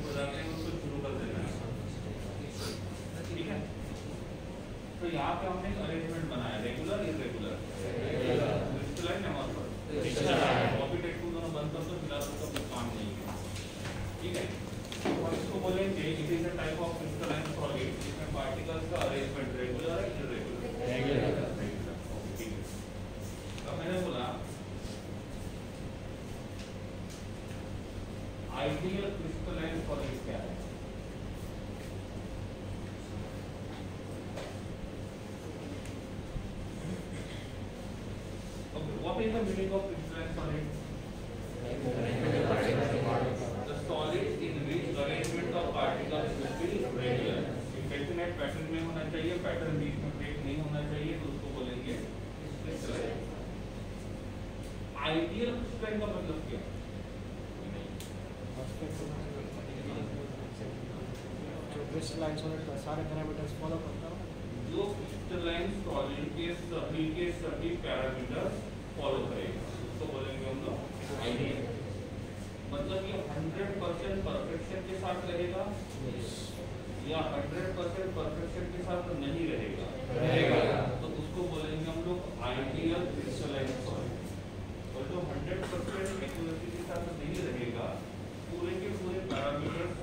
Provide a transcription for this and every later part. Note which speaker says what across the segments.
Speaker 1: हो जाते हैं उसको शुरू कर देना है, ठीक है। तो यहाँ पे हमने एक अरेंजमेंट बनाया, regular irregular, crystalline amorphous. Copy text दोनों बंद कर दो, फिलहाल उसका कोई काम नहीं है, ठीक है। तो हम इसको बोलेंगे it is a type of crystalline solid जिसमें पार्टिकल्स का अरेंजमेंट रेगुलर है इरेगुलर, ठीक है। अब मैंने बोला आइडियल क्रिस्टलाइन सॉलिड क्या है? What is the meaning of crystalline solid? The solid in which arrangement of particles will be regular. Infinite pattern में होना चाहिए, पैटर्न बीच में ब्रेक नहीं होना चाहिए, तो उसको बोलेंगे crystalline. आइडियल क्रिस्टलाइन का मतलब क्या है?
Speaker 2: जो क्रिस्टलाइन सॉलिड का सारे पैरामीटर्स फॉलो करता है,
Speaker 1: जो क्रिस्टलाइन सॉलिड के सभी पैरामीटर्स फॉलो करेगा, उसको बोलेंगे हम लोग आइडियल। मतलब ये 100% परफेक्शन के साथ रहेगा या 100% परफेक्शन के साथ नहीं रहेगा, तो उसको बोलेंगे हम लोग आइडियल क्रिस्टलाइन सॉलिड। और जो 100% एक्यूरेसी के साथ नहीं रहेगा, पूरे के पूरे पैरामीटर्स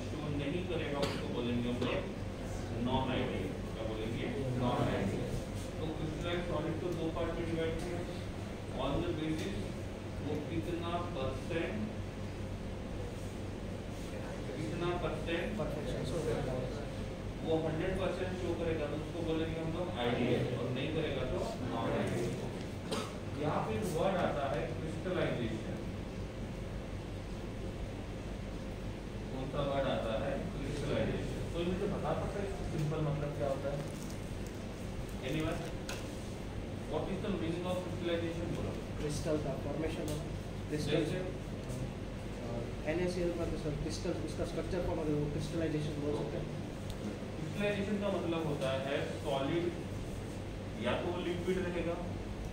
Speaker 1: शो नहीं करेगा, उसको बोलेंगे हम लोग नॉन आइडियल। क्या बोलेंगे? Non ideal. तो क्रिस्टलाइन सॉलिड को दो पार्ट में डिवाइड किया, ऑन द बेसिस वो कितना परसेंट
Speaker 2: परफेक्शन शो करता है।
Speaker 1: वो 100% शो करेगा तो उसको बोलेंगे हम लोग आइडियल, और नहीं करेगा तो नॉन आइडियल। यहाँ पे वर्ड आता है क्रिस्टलाइजेशन। कौन सा वर्ड आता है? क्रिस्टलाइजेशन। कोई मुझे बता सकता है इसका सिंपल मतलब क्या होता है? Anyone? What is the meaning of crystallisation? बोलो।
Speaker 2: क्रिस्टल का फॉर्मेशन होना, क्रिस्टल से NaCl का क्रिस्टल उसका स्ट्रक्चर फॉर्म होगा, वो क्रिस्टलाइजेशन बोल सकते हैं।
Speaker 1: क्रिस्टलाइजेशन का मतलब होता है सॉलिड या तो वो लिक्विड रहेगा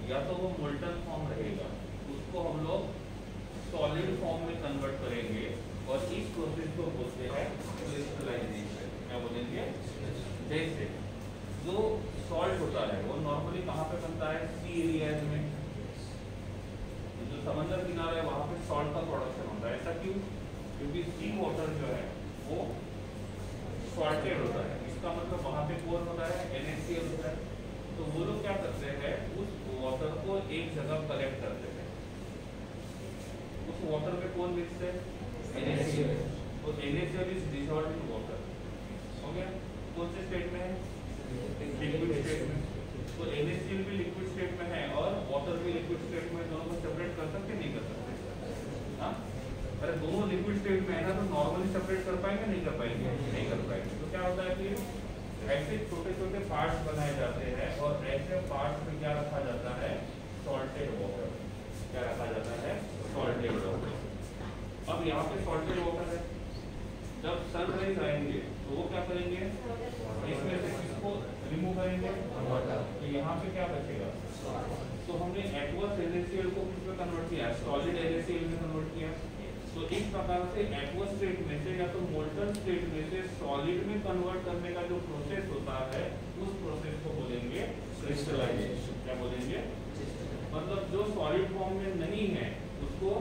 Speaker 1: या तो वो मोल्टन फॉर्म रहेगा, उसको हम लोग सॉलिड फॉर्म में कन्वर्ट करेंगे और इस प्रोसेस को बोलते हैं क्रिस्टलाइजेशन। क्या बोलेंगे? जैसे जो सॉल्ट होता है वो नॉर्मली कहाँ पे बनता है? सी एरियाज में, जो समंदर किनारा है वहाँ पे सॉल्ट का प्रोडक्शन होता है। ऐसा क्यों? क्योंकि सी वाटर जो है वो सॉल्टेड होता है, इसका मतलब वहाँ पे कौन होता है? NaCl होता है। तो वो लोग क्या करते हैं? उस वाटर को एक जगह कलेक्ट करते हैं, उस वाटर में कौन मिक्स है? NaCl। तो NaCl is dissolved in water, हो गया? कौन से स्टेट में है? लिक्विड स्टेट में। तो NaCl भी लिक्विड स्टेट में है और वाटर भी लिक्विड स्टेट में, दोनों को सेपरेट कर सकते नहीं कर सकते? हाँ, अरे दोनों लिक्विड स्टेट में है ना, तो नॉर्मली सेपरेट कर पाएंगे? नहीं कर पाएंगे? नहीं कर पाएंगे। तो क्या होता है कि ऐसे छोटे छोटे पार्ट्स बनाए जाते हैं और ऐसे पार्ट्स में क्या रखा जाता है? Salted water. क्या रखा जाता है? Salted water. अब यहाँ पे सॉल्टेड वाटर है, जब सनराइज आएंगे तो वो क्या करेंगे? इसमें से किसको रिमूव करेंगे? तो यहाँ पे क्या बचेगा? तो हमने एक्वस NaCl को किसमें कन्वर्ट किया? सॉलिड NaCl में कन्वर्ट किया। तो इस प्रकार से एक्वस स्टेट में से या तो मोल्टन स्टेट में से सॉलिड में कन्वर्ट करने का जो प्रोसेस होता है, उस प्रोसेस को बोलेंगे क्रिस्टलाइजेशन। क्या बोलेंगे? मतलब जो सॉलिड फॉर्म में नहीं है उसको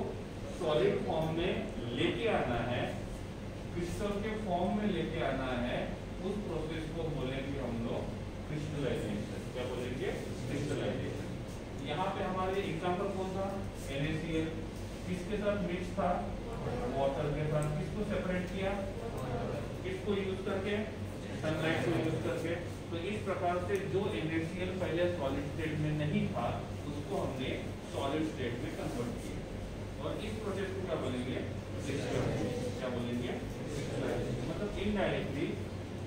Speaker 1: सॉलिड फॉर्म में लेके आना है, क्रिस्टल के फॉर्म में लेके आना है, उस प्रोसेस को बोलेंगे हम लोग क्रिस्टलाइजेशन। क्या बोलेंगे? क्रिस्टलाइजेशन। यहाँ पे हमारे एग्जांपल कौन था? NaCl किसके साथ मिक्स था? वाटर के साथ। किसको सेपरेट किया? किसको यूज करके? सनलाइट को यूज करके। तो इस प्रकार से जो NaCl पहले सॉलिड स्टेट में नहीं था उसको हमने सॉलिड स्टेट में कन्वर्ट किया, और इस प्रोसेस को क्या बोलेंगे? क्या बोलेंगे? मतलब इनडायरेक्टली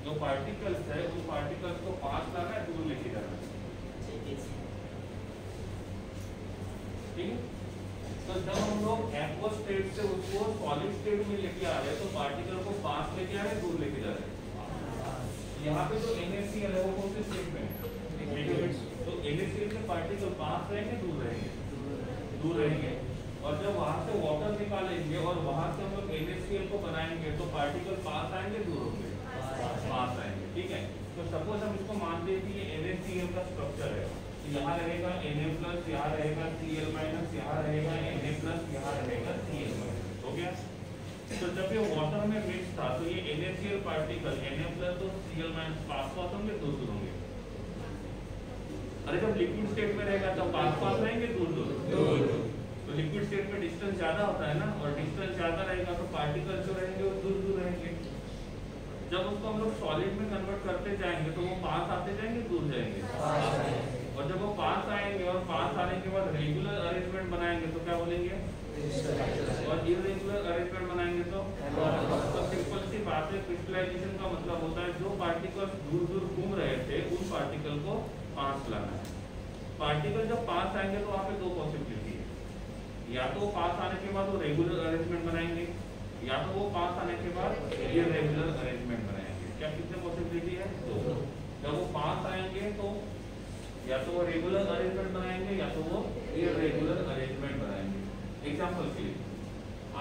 Speaker 1: जो पार्टिकल्स है उन पार्टिकल्स को पास लाना है, दूर लेके जाना है, ठीक है। तो जब हम लोग एक्वस स्टेट से उसको सॉलिड स्टेट में लेके आ रहे हैं तो पार्टिकल को पास लेके आ रहे हैं, दूर लेके जा रहे हैं। यहाँ पे जो NaCl है वो कौन से स्टेट में है? तो NaCl के पार्टिकल पास रहेंगे, दूर रहेंगे? दूर रहेंगे। और जब वहां से वाटर निकालेंगे और वहां से हम लोग NaCl को बनाएंगे तो पार्टिकल पास आएंगे, दूर होंगे, पास आएंगे। ठीक है, तो सपोज हम इसको मानते हैं कि ये NaCl का स्ट्रक्चर है, तो यहाँ रहेगा Na+, यहाँ रहेगा Cl-, यहाँ रहेगा Na+, यहाँ रहेगा Cl-। हो गया। तो जब ये वाटर में मिक्स था तो ये NaCl पार्टिकल Na+ और Cl- पास पास होंगे, दूर दूर होंगे। अरे जब लिक्विड स्टेट में रहेगा तब पास पास रहेंगे, दूर दूर। तो लिक्विड स्टेट में डिस्टेंस ज्यादा होता है ना, और डिस्टेंस ज्यादा रहेगा तो पार्टिकल जो रहेंगे वो दूर दूर रहेंगे। जब उसको हम लोग सॉलिड में कन्वर्ट करते जाएंगे तो वो पास आते जाएंगे, दूर जाएंगे। और जब वो पास आएंगे और पास आने के बाद रेगुलर अरेंजमेंट बनाएंगे तो क्या बोलेंगे, और इरेगुलर अरेंजमेंट बनाएंगे तो सिंपल सी बात है। क्रिस्टलाइजेशन का मतलब होता है जो पार्टिकल्स दूर दूर घूम रहे थे उन पार्टिकल को पास लाना है। पार्टिकल जब पास आएंगे तो वहाँ पे दो पॉसिबिलिटी है, या तो पास आने के बाद वो रेगुलर अरेंजमेंट बनाएंगे, या तो वो पास आने के बाद इरेगुलर अरेंजमेंट बनाएंगे। क्या कितने पॉसिबिलिटी है? दो। जब वो पास आएंगे तो या तो वो रेगुलर अरेंजमेंट बनाएंगे या तो वो इरेगुलर अरेंजमेंट बनाएंगे। एग्जांपल के लिए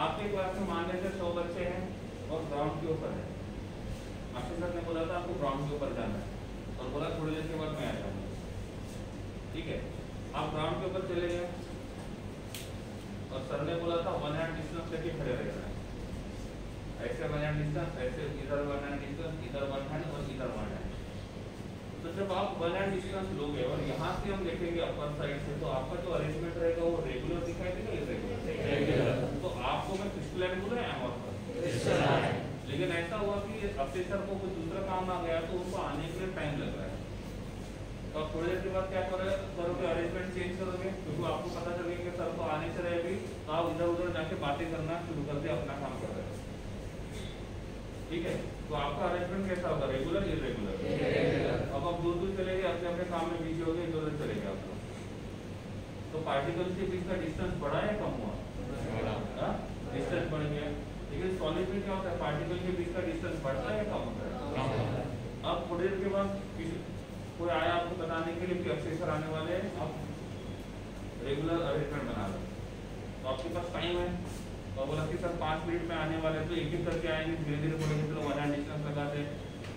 Speaker 1: आपके क्लास में मान लीजिए 100 बच्चे हैं और ग्राउंड के ऊपर है। मास्टर सर ने बोला था आपको ग्राउंड के ऊपर जाना है और बोला थोड़ी देर के बाद मैं आ जाऊंगा। ठीक है, आप ग्राउंड के ऊपर चले गए और सर ने बोला था 1 हैंड डिस्टेंस लेके खड़े रहना है, ऐसे 1 हैंड डिस्टेंस, ऐसे इधर 1 हैंड डिस्टेंस, इधर 1 हैंड और इधर 1 हैंड। तो जब आप 1 हैंड डिस्टेंस लोगे और यहाँ से हम देखेंगे अपर साइड से तो आपका जो अरेंजमेंट रहेगा वो रेगुलर दिखाई देगा, इरेगुलर। तो आपको मैं क्रिस्टलाइन बोला एमोर्फस, लेकिन ऐसा हुआ कि अफिसर को कोई दूसरा काम आ गया तो उनको आने के लिए टाइम लग रहा है। तो आप थोड़ी देर के बाद क्या करोगे, अरेंजमेंट चेंज करोगे, क्योंकि आपको पता चलेगा कि सर को आने से रहेगी तो आप इधर उधर जाके बातें करना शुरू कर दे, अपना काम कर रहे हैं। ठीक है, तो आपका अरेंजमेंट कैसा होगा, रेगुलर इरेगुलर। अब आप दूर दूर चले गए, अपने अपने काम में बिजी हो गए, इधर उधर चले गए आप। तो पार्टिकल्स के बीच का डिस्टेंस बढ़ा या कम हुआ? डिस्टेंस बढ़ गया। लेकिन सॉलिड में क्या होता है, पार्टिकल के बीच का डिस्टेंस बढ़ता है या कम होता है? अब थोड़ी देर के बाद कोई आया आपको बताने के लिए कि अफिसर आने वाले हैं, आप रेगुलर अरेंजमेंट बना लो। तो आपके पास टाइम है और बोला कि सर 5 मिनट में आने वाले, तो एक एक करके आएंगे, धीरे धीरे बोलेंगे चलो 1 हैंड डिस्टेंस लगाते।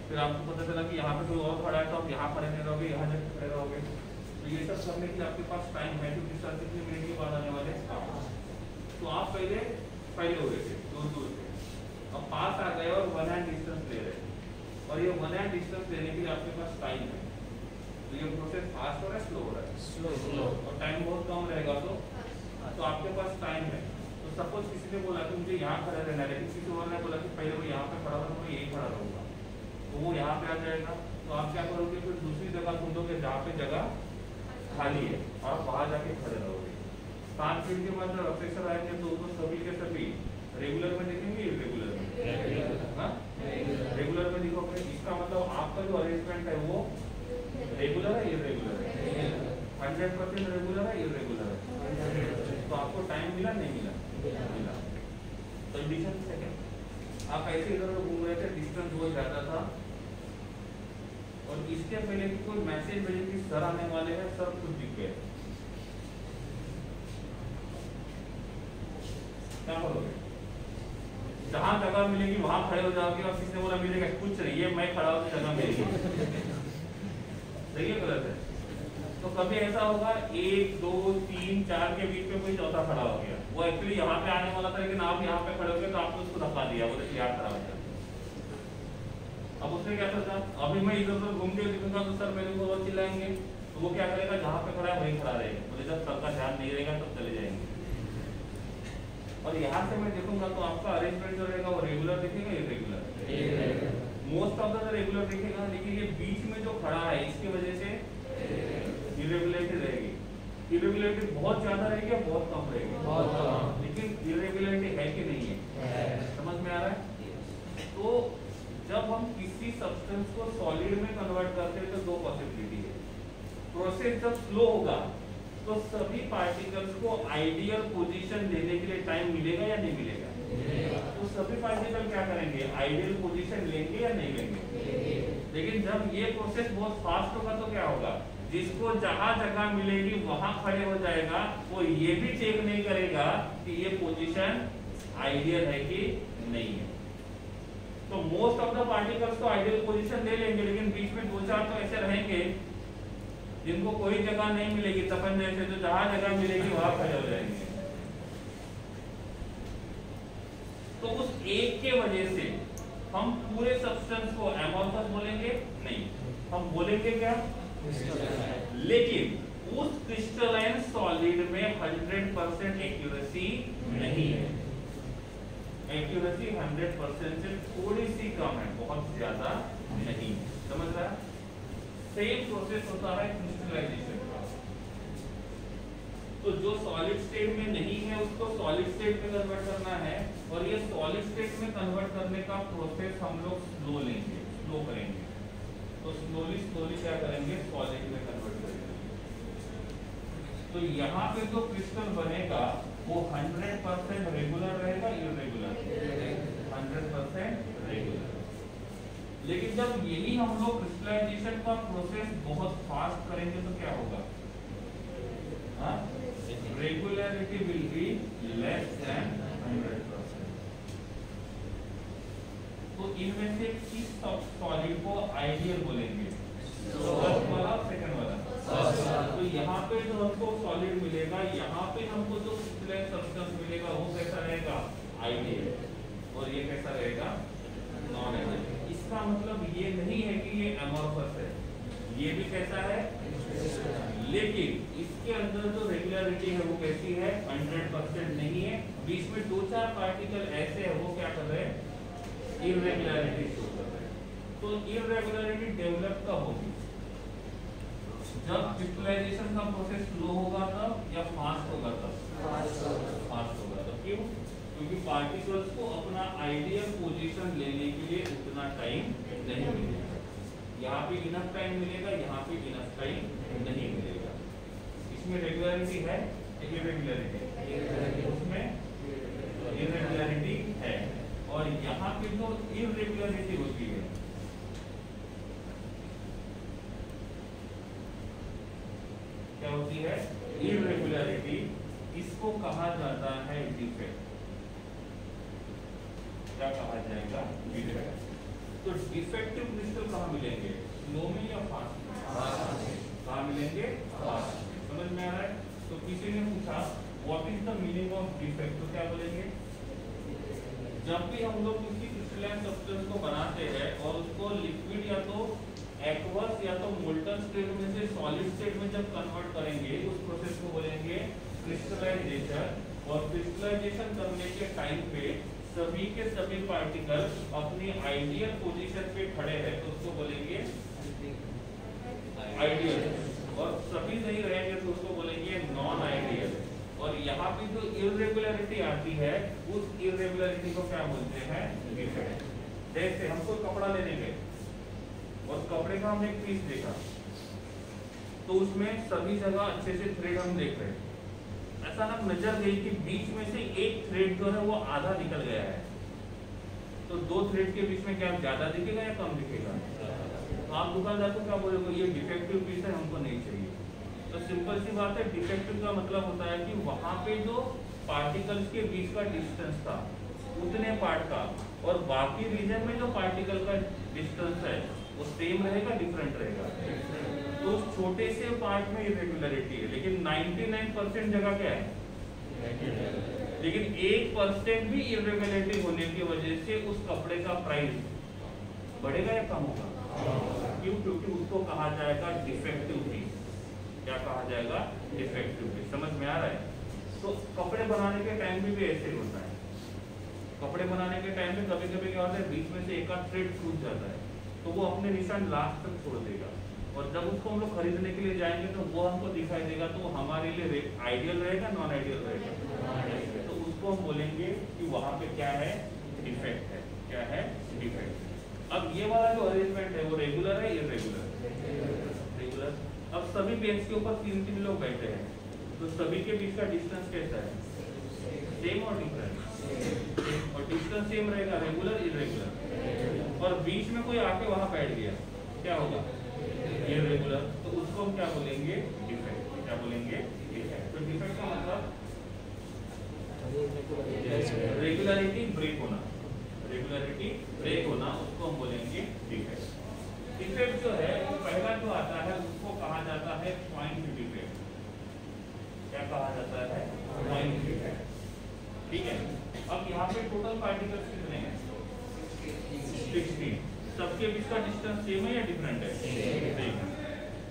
Speaker 1: फिर आपको पता चला कि यहाँ पे कोई और खड़ा है तो आप यहाँ खड़े नहीं रहोगे, यहाँ जाके खड़े रहोगे। तो ये सब करने के लिए आपके पास टाइम है, क्योंकि सर कितने मिनट के बाद आने वाले हैं। तो आप पहले हो गए थे दूर दूर से, अब पास आ गए और 1 हैंड डिस्टेंस ले रहे हैं, और ये 1 हैंड डिस्टेंस लेने के लिए आपके पास टाइम है। तो ये प्रोसेस फास्ट हो रहा है, स्लो हो रहा है? स्लो। और टाइम बहुत कम रहेगा तो आपके पास टाइम है। तो सपोज किसी ने बोला कि मुझे यहाँ खड़ा रहना है, लेकिन किसी और ने बोला कि पहले वो यहाँ पे खड़ा होगा, मैं यही खड़ा रहूँगा, तो वो यहाँ पे आ जाएगा। तो आप क्या करोगे, फिर दूसरी जगह ढूंढोगे जहाँ पे जगह खाली है, आप वहाँ जाके खड़े रहोगे। 5 मिनट के बाद जब अफिसर आएंगे तो उनको सभी के सभी रेगुलर में दिखेंगे, इरेगुलर में? रेगुलर में दिखोगे। इसका मतलब आपका जो अरेंजमेंट है वो रेगुलर है, इरेगुलर है? 100% रेगुलर है, इरेगुलर है? तो आपको टाइम मिला, नहीं मिला? मिला। कंडीशन सेकंड, आप ऐसे इधर घूम रहे थे, डिस्टेंस बहुत ज्यादा था और इसके पहले कि कोई मैसेज भेजे कि सर आने वाले हैं, सर खुद दिख गए, क्या करोगे? जहां जगह मिलेगी वहां खड़े हो जाओगे, और किसने बोला मिलेगा? कुछ नहीं है, मैं खड़ा हूं, जगह मिलेगी। सही है, गलत है? तो कभी ऐसा होगा 1 2 3 4 के बीच में कोई चौथा खड़ा हो गया, वो एक्चुअली यहाँ पे आने वाला था लेकिन आप यहाँ पे खड़े हो गए तो आपने उसको धक्का दिया, बोले यहाँ खड़ा हो गया। अब उसने क्या सोचा, अभी मैं इधर उधर घूम के दिखूंगा तो सर मेरे को और चिल्लाएंगे, तो वो क्या करेगा, जहाँ पे खड़ा है वहीं खड़ा रहेगा, बोले जब सबका ध्यान नहीं रहेगा तब चले जाएंगे। और यहाँ से मैं देखूंगा तो आपका अरेंजमेंट जो रहेगा वो रेगुलर दिखेगा, irregular? Most of the regular दिखेगा, लेकिन ये बीच में जो खड़ा है इसकी वजह से इरेगुलरिटी रहेगी। इरेगुलरिटी बहुत ज्यादा रहेगी या बहुत कम रहेगी? बहुत कम। लेकिन इरेगुलरिटी है कि नहीं है? समझ में आ रहा है? तो जब हम किसी सब्सटेंस को सॉलिड में कन्वर्ट करते हैं तो दो पॉसिबिलिटी है। प्रोसेस जब स्लो होगा तो सभी पार्टिकल्स को आइडियल पोजीशन देने के लिए टाइम मिलेगा या नहीं मिलेगा? तो सभी पार्टिकल क्या करेंगे, आइडियल पोजीशन लेंगे या नहीं लेंगे? लेकिन जब ये प्रोसेस बहुत फास्ट होगा तो क्या होगा, जिसको जहां जगह मिलेगी वहां खड़े हो जाएगा, वो ये भी चेक नहीं करेगा कि ये पोजीशन आइडियल है कि नहीं है। तो मोस्ट ऑफ द पार्टिकल्स तो आइडियल पोजीशन ले लेंगे, लेकिन बीच में 2-4 तो ऐसे रहेंगे जिनको कोई जगह नहीं मिलेगी, तपन जैसे, तो जहां जगह मिलेगी वहां खड़े हो जाएंगे। तो उस एक के वजह से हम पूरे सब्सटेंस को एमोर्फस बोलेंगे नहीं, हम बोलेंगे क्या, लेकिन उस क्रिस्टलाइन सॉलिड में 100% एक्यूरेसी नहीं है। एक्यूरेसी 100% से थोड़ी सी कम है, बहुत ज्यादा नहीं। समझ रहा है? सेम प्रोसेस होता है क्रिस्टलाइजेशन का। तो जो सॉलिड स्टेट में नहीं है उसको सॉलिड स्टेट में कन्वर्ट करना है, और ये सॉलिड स्टेट में कन्वर्ट करने का प्रोसेस हम लोग स्लो लेंगे, स्लो करेंगे। तो स्लोली क्या करेंगे, सॉलिड में कन्वर्ट करेंगे। तो यहाँ पे जो क्रिस्टल बनेगा वो 100% रेगुलर रहेगा, इर्रेगुलर? 100% रेगुलर। लेकिन जब यही हम लोग क्रिस्टलाइजेशन का प्रोसेस बहुत फास्ट करेंगे तो क्या होगा, regularity will be less than 100%। तो इनमें से किस सॉलिड को आइडियल बोलेंगे, फर्स्ट वाला, सेकंड वाला? तो यहाँ पे जो हमको सॉलिड मिलेगा, यहाँ पे हमको जो क्रिस्टलाइन सब्सटेंस मिलेगा वो कैसा रहेगा, आइडियल, और ये कैसा रहेगा, नॉन आइडियल। इसका मतलब ये नहीं है कि ये एमोर्फस है, ये भी कैसा है, लेकिन इसके अंदर जो रेगुलरिटी है वो कैसी है, 100% नहीं है। बीच में 2-4 पार्टिकल ऐसे है वो क्या कर रहे हैं, इर्रेगुलरिटी शो कर रहे हैं। तो इर्रेगुलरिटी डेवलप कब होगी, जब क्रिस्टलाइजेशन का प्रोसेस स्लो होगा तब, या फास्ट होगा तब? फास्ट होगा तब। क्यों? क्योंकि पार्टिकल्स को अपना आइडियल पोजीशन लेने के लिए उतना टाइम नहीं मिलेगा। यहाँ पे इनफ टाइम मिलेगा, यहाँ पे इनफ टाइम नहीं मिलेगा। इसमें रेगुलरिटी है, इर्रेगुलरिटी, उसमें इर्रेगुलरिटी है, और यहाँ पे जो इर्रेगुलरिटी होती है क्या होती है, इर्रेगुलरिटी, इसको कहा जाता है डिफेक्ट। क्या कहा जाएगा, डिफेक्ट। तो डिफेक्टिव क्रिस्टल कहाँ मिलेंगे, स्लो में या फास्ट में? कहाँ मिलेंगे, फास्ट में। समझ में आ रहा है? तो किसी ने पूछा what is the meaning of defect, तो क्या बोलेंगे, जब भी हम लोग किसी क्रिस्टलाइन सब्सटेंस को बनाते हैं और उसको लिक्विड या तो एक्वस या तो मोल्टन स्टेट में से सॉलिड स्टेट में जब कन्वर्ट करेंगे, उस प्रोसेस को बोलेंगे क्रिस्टलाइजेशन। और क्रिस्टलाइजेशन करने के टाइम पे सभी के सभी पार्टिकल अपनी आइडियल पोजीशन पे खड़े हैं तो उसको बोलेंगे आइडियल, और सभी नहीं रहेंगे तो उसको बोलेंगे नॉन आइडियल। और यहाँ पे जो इर्रेगुलरिटी आती है उस इर्रेगुलरिटी को क्या बोलते हैं, डिफेक्ट। जैसे हमको कपड़ा लेने गए और कपड़े का हमने एक पीस देखा, तो उसमें सभी जगह अच्छे से थ्रेड हम देख रहे हैं, अचानक नजर गई कि बीच में से एक थ्रेड जो है वो आधा निकल गया है। तो 2 थ्रेड के बीच में क्या ज्यादा दिखेगा या कम दिखेगा? तो आप दुकानदार को क्या बोलोगे, ये डिफेक्टिव पीस है, हमको नहीं चाहिए। तो सिंपल सी बात है, डिफेक्टिव का मतलब होता है कि वहां पे जो पार्टिकल्स के बीच का डिस्टेंस था उतने पार्ट का, और बाकी रीजन में जो पार्टिकल का डिस्टेंस है वो सेम रहेगा, डिफरेंट रहेगा। तो उस छोटे से पार्ट में इरेगुलरिटी है, लेकिन 99% जगह क्या है, लेकिन 1% भी इरेगुलरिटी होने की वजह से उस कपड़े का प्राइस बढ़ेगा या कम होगा? क्यों? क्योंकि उसको कहा जाएगा डिफेक्टिव पीस। क्या कहा जाएगा, डिफेक्टिव पीस। समझ में आ रहा है? तो कपड़े बनाने के टाइम भी ऐसे ही होता है। कपड़े बनाने के टाइम में कभी कभी क्या होता है, बीच में से एक आध थ्रेड छूट जाता है, तो वो अपने निशान लास्ट तक छोड़ देगा, और जब उसको हम लोग खरीदने के लिए जाएंगे तो वो हमको दिखाई देगा, तो हमारे लिए आइडियल रहेगा, नॉन आइडियल रहेगा। तो उसको हम बोलेंगे कि वहां पे क्या है, डिफेक्ट है। क्या है, डिफेक्ट। अब ये वाला जो अरेंजमेंट है वो रेगुलर है, इरेगुलर? रेगुलर। अब सभी बेंच के ऊपर 3-3 लोग बैठे हैं, तो सभी के बीच का डिस्टेंस कैसा है, सेम और डिफरेंट? और डिस्टेंस सेम रहेगा, रेगुलर इरेगुलर। और बीच में कोई आके वहां बैठ गया, क्या होगा, इरेगुलर। तो उसको हम क्या बोलेंगे, बोलेंगे डिफेक्ट। क्या बोलेंगे? डिफेक्ट। तो डिफेक्ट का मतलब रेगुलरिटी ब्रेक होना, रेगुलरिटी ब्रेक होना, उसको हम बोलेंगे डिफेक्ट। डिफेक्ट जो है वो पहला जो आता है उसको कहा जाता है पॉइंट डिफेक्ट। क्या कहा जाता है? Point defect. ठीक है। अब यहाँ पे टोटल पार्टिकल्स कितने हैं? 16। सबके बीच का डिस्टेंस सेम है या डिफरेंट है? सेम है।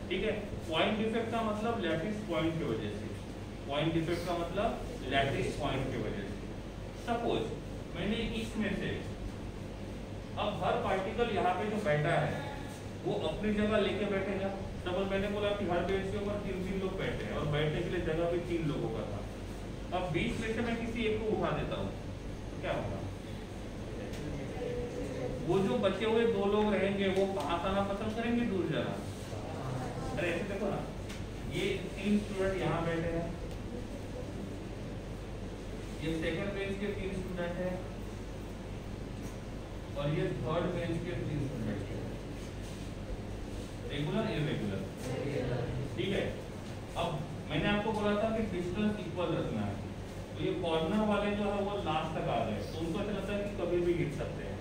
Speaker 1: ठीक है। पॉइंट डिफेक्ट का मतलब लैटिस पॉइंट की वजह से, पॉइंट डिफेक्ट का मतलब लैटिस पॉइंट की वजह से। सपोज मैंने इसमें से अब हर पार्टिकल यहाँ पे जो बैठा है वो अपनी जगह लेके बैठेगा। सपोज मैंने बोला कि हर बेंच के ऊपर 3 लोग बैठे हैं और बैठने के लिए जगह भी 3 लोगों का था। अब बीच में से मैं किसी एक को उठा देता हूँ तो क्या होगा? वो जो बचे हुए 2 लोग रहेंगे वो कहाँ आना पसंद करेंगे? दूर जाना। अरे ऐसे देखो ना, ये 3 स्टूडेंट यहाँ बैठे हैं, ये सेकंड बेंच के 3 स्टूडेंट हैं और ये थर्ड बेंच के 3 स्टूडेंट हैं। Regular irregular. ठीक है। अब मैंने आपको बोला था कि डिस्टेंस इक्वल रखना है, तो ये कॉर्नर वाले जो है वो लास्ट तक आ गए तो उनको ऐसा लगता है कि कभी भी गिर सकते हैं।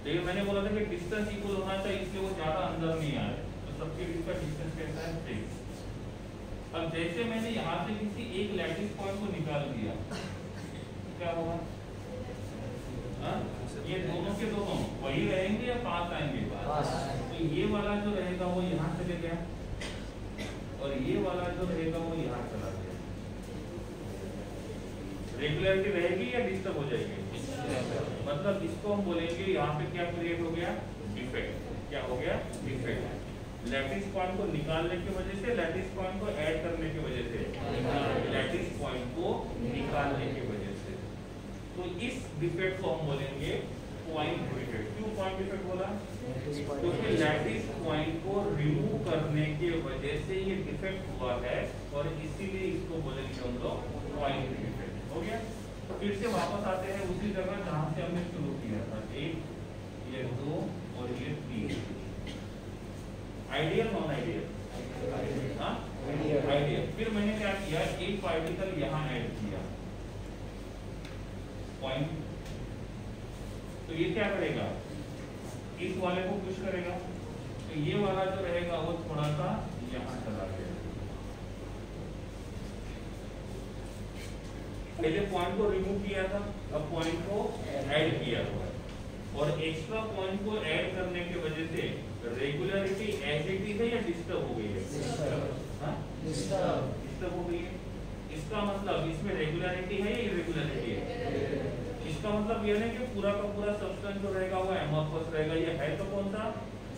Speaker 1: लेकिन मैंने बोला था कि डिस्टेंस इक्वल होना चाहिए, इसलिए वो ज्यादा अंदर नहीं आ रहे, तो सबके बीच का डिस्टेंस कैसा है? 3। अब जैसे मैंने यहाँ से किसी एक लैटिस पॉइंट को निकाल दिया क्या होगा? ये दोनों के दोनों वही रहेंगे या पास आएंगे? तो ये वाला जो रहेगा वो यहाँ चले गया और ये वाला जो रहेगा वो यहाँ चला गया। रेगुलरिटी रहेगी या डिस्टर्ब हो जाएगी? मतलब इसको हम बोलेंगे यहाँ पे क्या क्रिएट हो गया? डिफेक्ट। क्या हो गया? डिफेक्ट। लैटिस पॉइंट को निकालने की वजह से, लैटिस पॉइंट को ऐड करने की वजह से, लैटिस पॉइंट को निकालने की वजह से, तो इस डिफेक्ट को हम बोलेंगे पॉइंट डिफेक्ट। क्यों पॉइंट डिफेक्ट बोला? क्योंकि लैटिस पॉइंट को रिमूव करने की वजह से ये डिफेक्ट हुआ है और इसीलिए इसको बोलेंगे हम लोग पॉइंट डिफेक्ट। हो गया। तो फिर से वापस आते हैं उसी जगह जहां से हमने शुरू किया था, 1, ये 2 और ये 3। Ideal non ideal? हाँ, आइडियल। फिर मैंने क्या किया, एक पार्टिकल यहाँ ऐड किया पॉइंट, तो ये क्या करेगा? इस वाले को पुश करेगा, तो ये वाला जो रहेगा वो थोड़ा सा यहाँ चला गया। पहले पॉइंट को रिमूव किया था, अब पॉइंट को ऐड किया हुआ है और एक्स्ट्रा पॉइंट को ऐड करने की वजह से रेगुलरिटी ऐसी है या डिस्टर्ब हो गई है? डिस्टर्ब हो गई है। इसका मतलब इसमें रेगुलरिटी है या इरेगुलरिटी है? इसका मतलब ये नहीं कि पूरा का पूरा सब्सटेंस जो रहेगा वो एमोर्फस रहेगा, ये है तो कौन सा?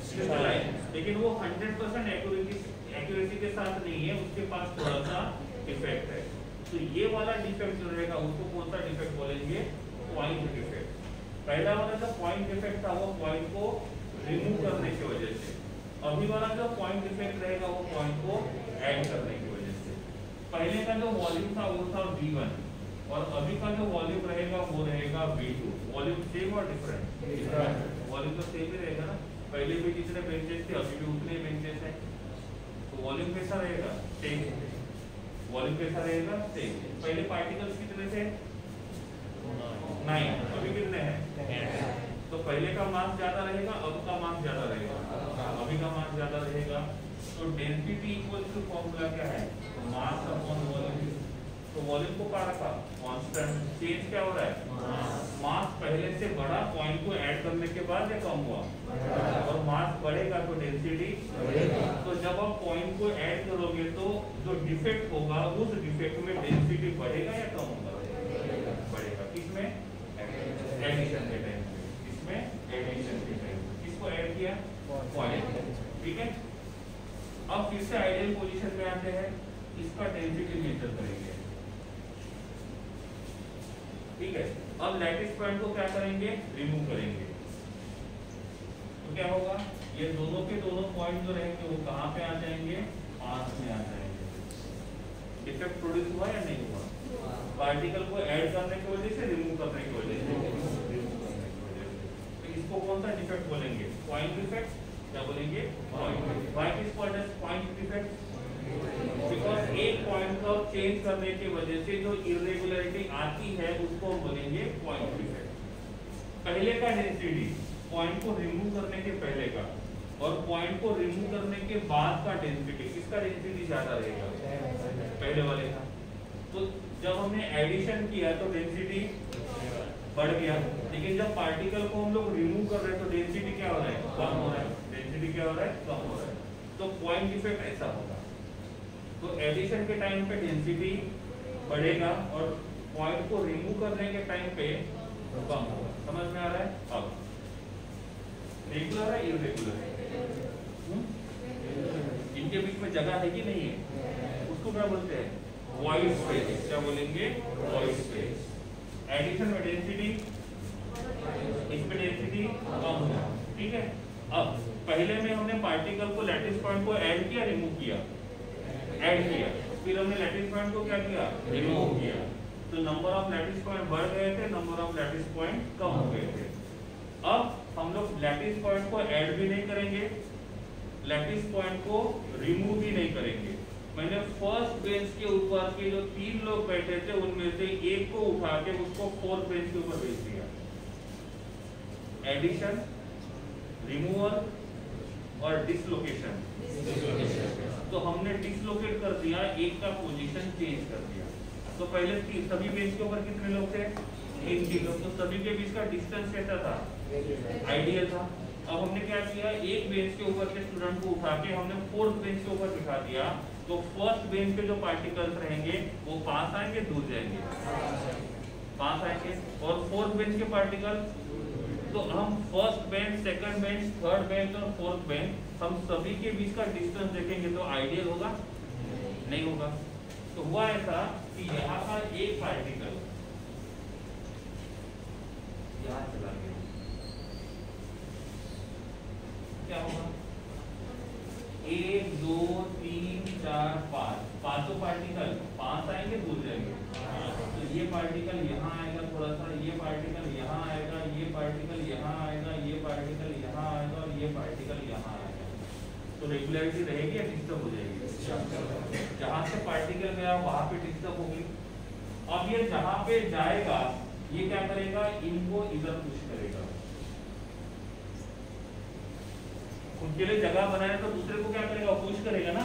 Speaker 1: क्रिस्टलाइन, लेकिन वो 100% एक्यूरेसी के साथ नहीं है, उसके पास थोड़ा सा डिफेक्ट है। तो ये वाला डिफेक्ट जो रहेगा उसको कौन सा डिफेक्ट बोलेंगे? Point defect. पहला वाला जो पॉइंट डिफेक्ट था वो पॉइंट को रिमूव करने की वजह से, अभी वाला जो पॉइंट डिफेक्ट रहेगा वो पॉइंट को ऐड करने की वजह से। पहले का जो वॉल्यूम था वो था V1 और अभी का जो वॉल्यूम रहेगा वो रहेगा V2। वॉल्यूम सेम और डिफरेंट? वॉल्यूम तो सेम ही रहेगा ना, पहले भी जितने बेंचेस थे अभी भी उतने बेंचेस हैं, तो वॉल्यूम कैसा रहेगा? सेम। वॉल्यूम कैसा रहेगा? सेम। पहले पार्टिकल्स कितने थे? 9, अभी कितने हैं? तो पहले का मास ज्यादा रहेगा, अब का मास ज्यादा रहेगा, अभी का मास ज्यादा रहेगा। तो डेंसिटी इक्वल टू फॉर्मूला क्या है? Mass upon volume. तो वॉल्यूम को क्या रखा? कांस्टेंट। चेंज क्या हो रहा है? मास पहले से बढ़ा पॉइंट को ऐड करने के बाद या कम हुआ? और मास बढ़ेगा तो डेंसिटी बढ़ेगा। तो जब आप पॉइंट को ऐड करोगे तो जो डिफेक्ट होगा उस डिफेक्ट में डेंसिटी बढ़ेगा या कम होगा? बढ़ेगा। किसमें? एडिशन के टाइम पे। इसमें एडिशन के टाइम पे किसको ऐड किया? पॉइंट। ठीक है। अब फिर से आइडियल पोजीशन में आते हैं, इसका डेंसिटी मेजर करेंगे। ठीक है। अब लैटिस पॉइंट को क्या करेंगे? रिमूव करेंगे। तो क्या होगा? ये दोनों के दोनों पॉइंट जो रहेंगे वो कहाँ पे आ जाएंगे? पास में आ जाएंगे। डिफेक्ट प्रोड्यूस हुआ या नहीं हुआ? पार्टिकल को ऐड करने की वजह से, रिमूव करने की वजह से। तो इसको कौन सा डिफेक्ट बोलेंगे? Point defect. क्या बोलेंगे? Point defect. Why it is called as point defect? Because एक पॉइंट को चेंज करने की वजह से जो इरेगुलरिटी आती है उसको हम बोलेंगे पॉइंट डिफेक्ट। पहले का डेंसिटी, पॉइंट को रिमूव करने के पहले का और पॉइंट को रिमूव करने के बाद का डेंसिटी, किसका डेंसिटी ज्यादा रहेगा? पहले वाले का। तो जब हमने एडिशन किया तो डेंसिटी बढ़ गया, लेकिन जब पार्टिकल को हम लोग रिमूव कर रहे हैं तो डेंसिटी क्या हो रहा है? कम हो रहा है। डेंसिटी क्या हो रहा है? कम हो रहा है। तो पॉइंट डिफेक्ट ऐसा होगा। तो एडिशन के टाइम पे डेंसिटी बढ़ेगा और पॉइंट को रिमूव करने के टाइम पे कम होगा। समझ में आ रहा है? अब रेगुलर है, इरेगुलर है, इनके बीच में जगह है कि नहीं है? उसको क्या बोलते हैं? Void space. क्या बोलेंगे? Void space. एडिशन में डेंसिटी, इसमें डेंसिटी कम होगा। ठीक है। अब पहले में हमने पार्टिकल को लैटिस पॉइंट को ऐड किया, रिमूव किया, ऐड किया, फिर हमने लैटिस पॉइंट को क्या किया? रिमूव किया। तो नंबर ऑफ लैटिस पॉइंट बढ़ गए थे, नंबर ऑफ लैटिस पॉइंट कम हो गए थे। अब हम लोग लैटिस पॉइंट को ऐड भी नहीं करेंगे, लैटिस पॉइंट को रिमूव भी नहीं करेंगे। मैंने फर्स्ट बेंच के ऊपर के जो 3 लोग बैठे थे उनमें से एक को उठा के उसको फोर्थ बेंच के ऊपर भेज दिया। एडिशन, रिमूवल और डिसलोकेशन। तो हमने डिसलोकेट कर दिया, एक का पोजीशन चेंज कर दिया। तो पहले सभी बेंच के ऊपर कितने लोग थे? 3 लोग। तो सभी के बीच का डिस्टेंस कैसा था? आइडियल था। अब हमने क्या किया? एक बेंच के ऊपर के स्टूडेंट को उठा के हमने फोर्थ बेंच के ऊपर बिठा दिया। तो फर्स्ट बेंच पे जो पार्टिकल्स रहेंगे वो पास आएंगे, दूर जाएंगे, पास आएंगे। और फोर्थ बेंच के पार्टिकल, तो हम first bench, second bench, third bench और फोर्थ बेंच हम सभी के बीच का डिस्टेंस देखेंगे तो आइडियल होगा? नहीं होगा। तो हुआ ऐसा कि यहाँ का एक पार्टिकल यहाँ चला गया, क्या होगा? 1 2 3 4 5 पांचों पार्टिकल पास आएंगे, दूर जाएंगे। तो ये पार्टिकल यहाँ आएगा थोड़ा सा, ये पार्टिकल यहाँ आएगा, ये पार्टिकल यहाँ आएगा, ये पार्टिकल यहाँ आएगा और ये पार्टिकल यहाँ आएगा। तो रेगुलरिटी रहेगी या डिस्टर्ब हो जाएगी? जहाँ से पार्टिकल गया वहां पे डिस्टर्ब होगी। अब ये जहाँ पे जाएगा ये क्या करेगा? इनको इधर पुश करेगा। खुद के लिए जगह बनाए तो दूसरे को क्या करेगा? पुश करेगा ना।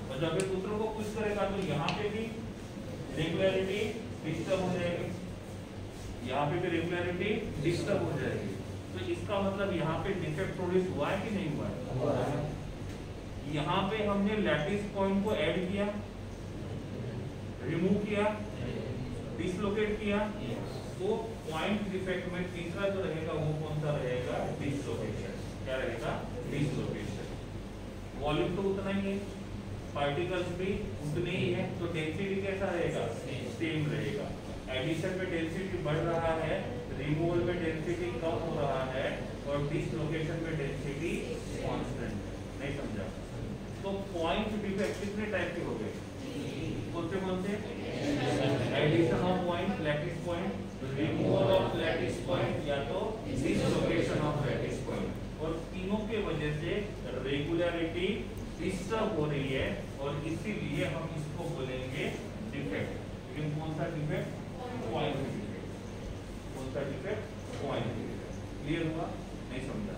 Speaker 1: और जब ये दूसरों को पुश करेगा तो यहाँ पे भी रेगुलरिटी डिस्टर्ब हो जाएगी, यहाँ पे भी रेगुलरिटी डिस्टर्ब हो जाएगी। तो इसका मतलब यहाँ पे डिफेक्ट प्रोड्यूस हुआ है कि नहीं हुआ है? यहाँ पे हमने लैटिस पॉइंट को ऐड किया, रिमूव किया, डिसलोकेट किया। तो पॉइंट डिफेक्ट में तीसरा जो रहेगा वो कौन सा रहेगा? डिसलोकेशन। क्या रहेगा? डिसलोकेशन। वॉल्यूम तो उतना ही है, पार्टिकल्स भी उतने ही है, तो डेंसिटी कैसा रहेगा? सेम रहेगा। एडिशन में डेंसिटी बढ़ रहा है, रिमूवल में डेंसिटी कम हो रहा है और डिसलोकेशन में डेंसिटी कांस्टेंट। नहीं समझा? तो पॉइंट डिफेक्ट कितने टाइप के हो गए? कौन से? Addition of point, lattice point, removal of lattice point या तो डिसलोकेशन ऑफ लैटिस पॉइंट। और तीनों के वजह से रेगुलरिटी डिस्टर्ब हो रही है और इसीलिए हम इसको बोलेंगे डिफेक्ट। लेकिन कौन सा डिफेक्ट? Point defect. कौन सा डिफेक्ट? Point defect. क्लियर हुआ? नहीं समझा?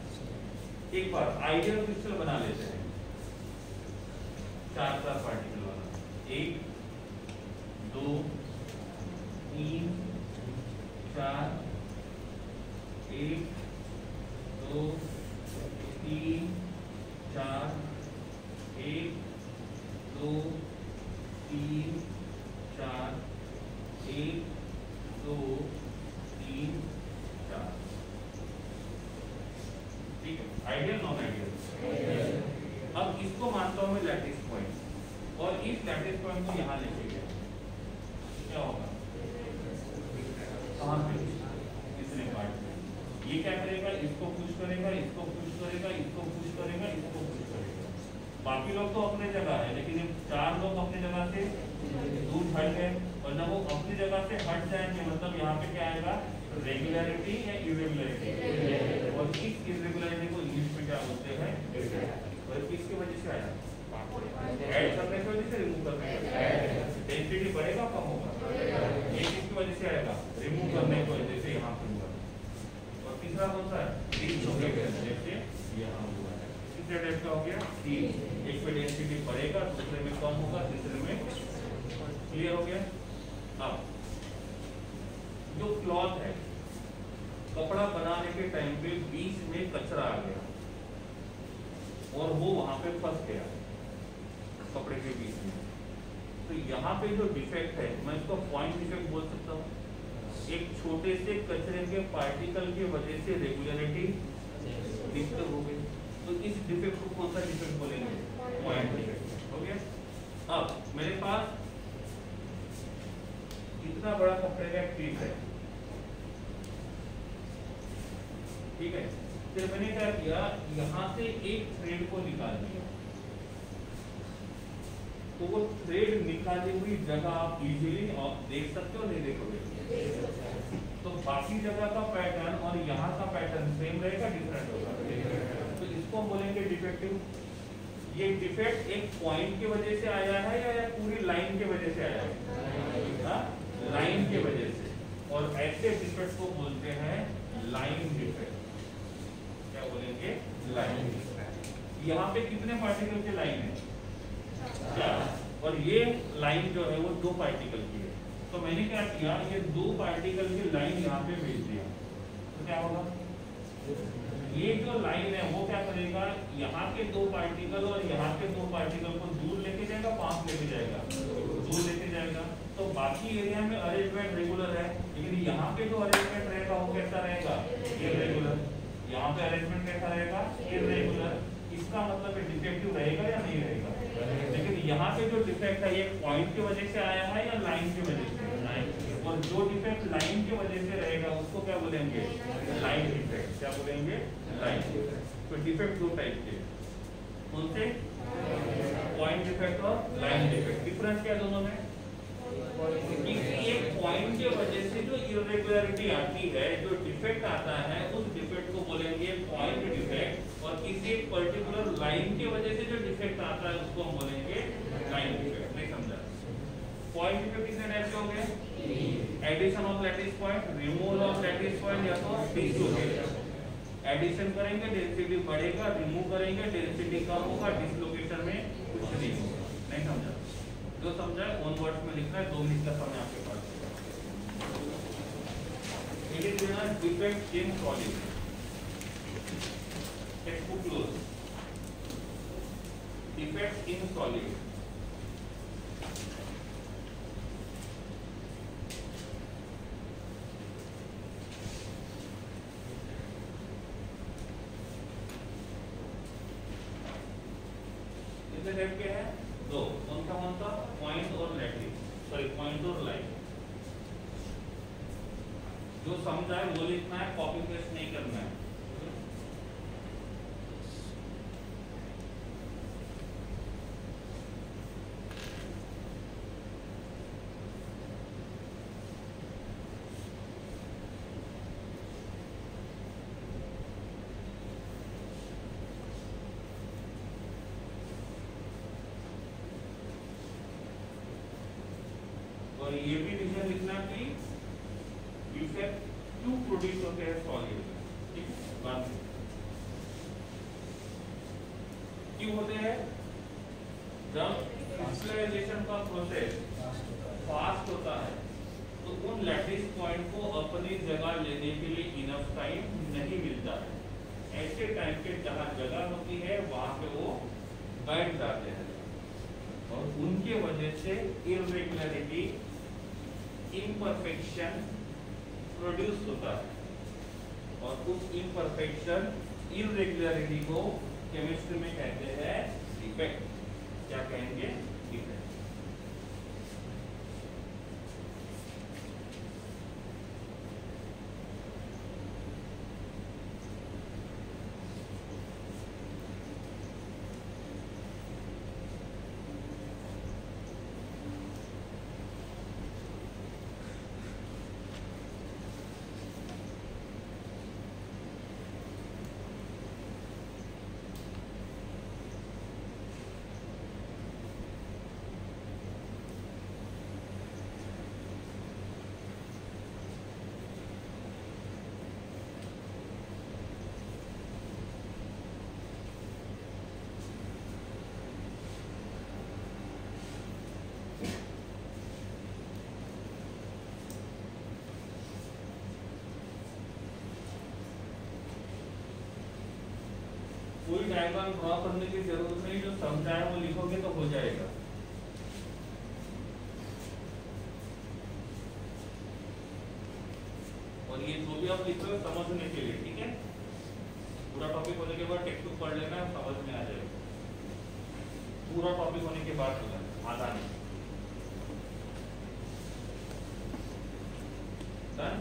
Speaker 1: एक बार आइडियल क्रिस्टल बना लेते हैं, 4 पार्टिकल वाला। 1 2 3 4 1 2 3 4 1 2 3 4 1 2 3 4। ठीक है? Ideal, non ideal? अब इसको मानता हूं मैं लैटिस पॉइंट और इस लैटिस पॉइंट को यहां लेके गया, क्या होगा? कहां पे? इसने पार्ट में ये क्या करेगा? इसको पुश करेगा, इसको पुश करेगा, इसको पुश करेगा, इसको पुश करेगा। बाकी लोग तो अपने जगह है, लेकिन ये 4 लोग अपनी जगह से दूर हट गए। और जब वो अपनी जगह से हट जाएंगे मतलब यहाँ पे क्या आएगा? रेगुलरिटी या इरेगुलरिटी। और इस इरेगुलरिटी को इंग्लिश में क्या बोलते हैं? और इस किसकी वजह से आया? ऐड करने की वजह से, रिमूव करने की वजह से। डेंसिटी बढ़ेगा कम होगा? ये किसकी वजह से आएगा? रिमूव करने की वजह से यहाँ पे हुआ। और तीसरा कौन सा है? डिसलोकेशन, जैसे यहाँ हुआ है। कितने टाइप का हो गया? 3। एक पे डेंसिटी बढ़ेगा, दूसरे में कम होगा, तीसरे में। क्लियर हो गया? अब जो क्लॉथ है, कपड़ा बनाने के टाइम पे बीच में कचरा आ गया और वो वहां पे फंस गया कपड़े के बीच में, तो यहाँ पे जो डिफेक्ट है, मैं इसको पॉइंट डिफेक्ट बोल सकता हूँ। एक छोटे से कचरे के पार्टिकल की वजह से रेगुलरिटी डिस्टर्ब हो गई, तो इस डिफेक्ट को कौन सा डिफेक्ट बोलेंगे? Point defect. हो गया? अब मेरे पास इतना बड़ा कपड़े का पीस है, ठीक है, फिर मैंने क्या किया, यहाँ से एक थ्रेड को निकाल दिया, तो वो थ्रेड निकाली हुई जगह आप इजीली देख सकते हो, नहीं देखोगे? तो बाकी जगह का पैटर्न और यहाँ का पैटर्न सेम रहेगा, डिफरेंट होगा, तो इसको बोलेंगे डिफेक्टिव। ये डिफेक्ट एक पॉइंट की वजह से आया है या पूरी लाइन की वजह से आया है? लाइन की वजह से। और ऐसे डिफेक्ट को बोलते हैं लाइन डिफेक्ट। क्या बोलेंगे? Line defect. यहाँ पे कितने पार्टिकल की लाइन है? 4। और ये लाइन जो है वो 2 पार्टिकल की है। तो मैंने क्या किया, ये 2 पार्टिकल की लाइन यहाँ पे भेज दिया, तो क्या होगा? ये जो लाइन है वो क्या करेगा, यहाँ के 2 पार्टिकल और यहाँ के 2 पार्टिकल को दूर लेके जाएगा, पास लेके जाएगा, दूर लेके जाएगा। तो बाकी एरिया में अरेंजमेंट रेगुलर है, लेकिन यहाँ पे जो अरेंजमेंट रहेगा वो कैसा रहेगा? इरेगुलर। यहाँ पे अरेंजमेंट कैसा रहेगा? इरेगुलर। इसका मतलब डिफेक्टिव रहेगा या नहीं रहेगा? लेकिन यहाँ पे जो डिफेक्ट है ये पॉइंट की वजह से आया है या लाइन की वजह से? और जो डिफेक्ट लाइन की वजह से रहेगा उसको क्या बोलेंगे? Line defect. क्या बोलेंगे? Line defect. तो डिफेक्ट 2 टाइप के, कौन से? पॉइंट डिफेक्ट और लाइन डिफेक्ट। डिफरेंस क्या दोनों में? एक पॉइंट की वजह से जो इरेगुलरिटी आती है, जो डिफेक्ट आता है, उस डिफेक्ट को बोलेंगे पॉइंट डिफेक्ट, और किसी एक पर्टिकुलर लाइन की वजह से जो डिफेक्ट आता है उसको हम बोलेंगे लाइन डिफेक्ट। नहीं समझा? पॉइंट डिफेक्ट कितने टाइप के होंगे? Addition of lattice point, removal of lattice point, या तो डिसलोकेशन। एडिशन करेंगे डेंसिटी बढ़ेगा, रिमूव करेंगे डेंसिटी कम होगा, डिसलोकेशन में कुछ नहीं होगा। नहीं समझा? जो समझा है ओन वर्ड्स में लिखना है, 2 मिनट का समय आपके पास। It is defect in solid. Textbook close. Defect in solid. कितने टाइप के हैं? 2। कौन सा? पॉइंट और लैटिस, सॉरी पॉइंट और लाइन। जो समझा है वो लिखना है, कॉपी पेस्ट नहीं करना है। और ये भी डिसीजन लिखना कि डिफेक्ट क्यों प्रोड्यूस होते हैं सॉलिड में। ठीक है, बात क्यों होते हैं? जब क्रिस्टलाइजेशन का प्रोसेस फास्ट होता है तो उन लैटिस पॉइंट को अपनी जगह लेने के लिए इनफ टाइम नहीं मिलता है। ऐसे टाइम पे जहाँ जगह होती है वहां पे वो बैठ जाते हैं और उनके वजह से इरेगुलरिटी, इम्परफेक्शन प्रोड्यूस होता है। और उस इम्परफेक्शन, इरेगुलरिटी को केमिस्ट्री में कहते हैं डिफेक्ट। क्या कहेंगे? डिफेक्ट। डायग्राम ड्रॉ करने की जरूरत नहीं, जो समझा है वो लिखोगे तो हो जाएगा। और ये जो भी आप लिख रहे हो समझने के लिए, ठीक है। पूरा टॉपिक होने के बाद टेक्स्ट बुक पढ़ लेना, समझ में आ जाएगा। पूरा टॉपिक होने के बाद होगा, आधा नहीं। डन।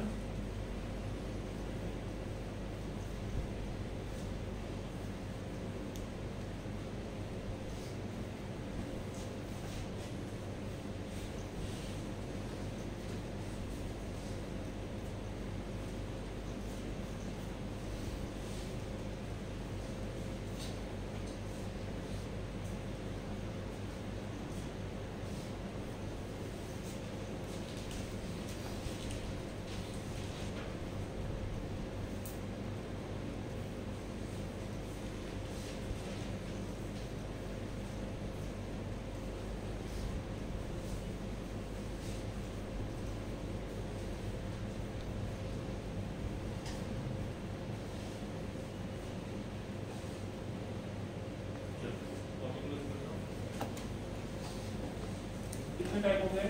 Speaker 1: टाइप हो गए,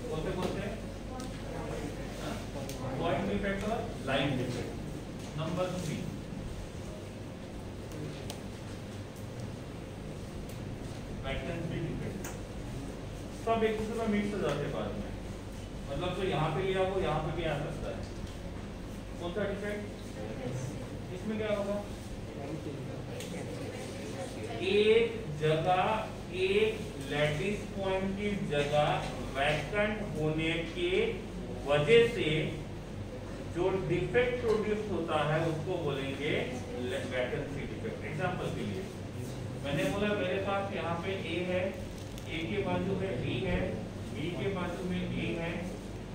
Speaker 1: कौन से पॉइंट डिफेक्ट और line defect. Number 3 vacancy defect. सब एक दूसरे में मिक्स हो जाते हैं बाद में, मतलब तो यहाँ पे लिया वो यहाँ पे भी आ सकता है। कौन सा डिफेक्ट? इसमें क्या होगा, एक जगह एक लैटिस पॉइंट की जगह वैकेंट होने के वजह से जो डिफेक्ट प्रोड्यूस होता है उसको बोलेंगे वैकेंसी डिफेक्ट। एग्जांपल के लिए मैंने बोला मेरे पास यहाँ पे ए है, ए के बाजू में बी है, बी के बाजू में ए है,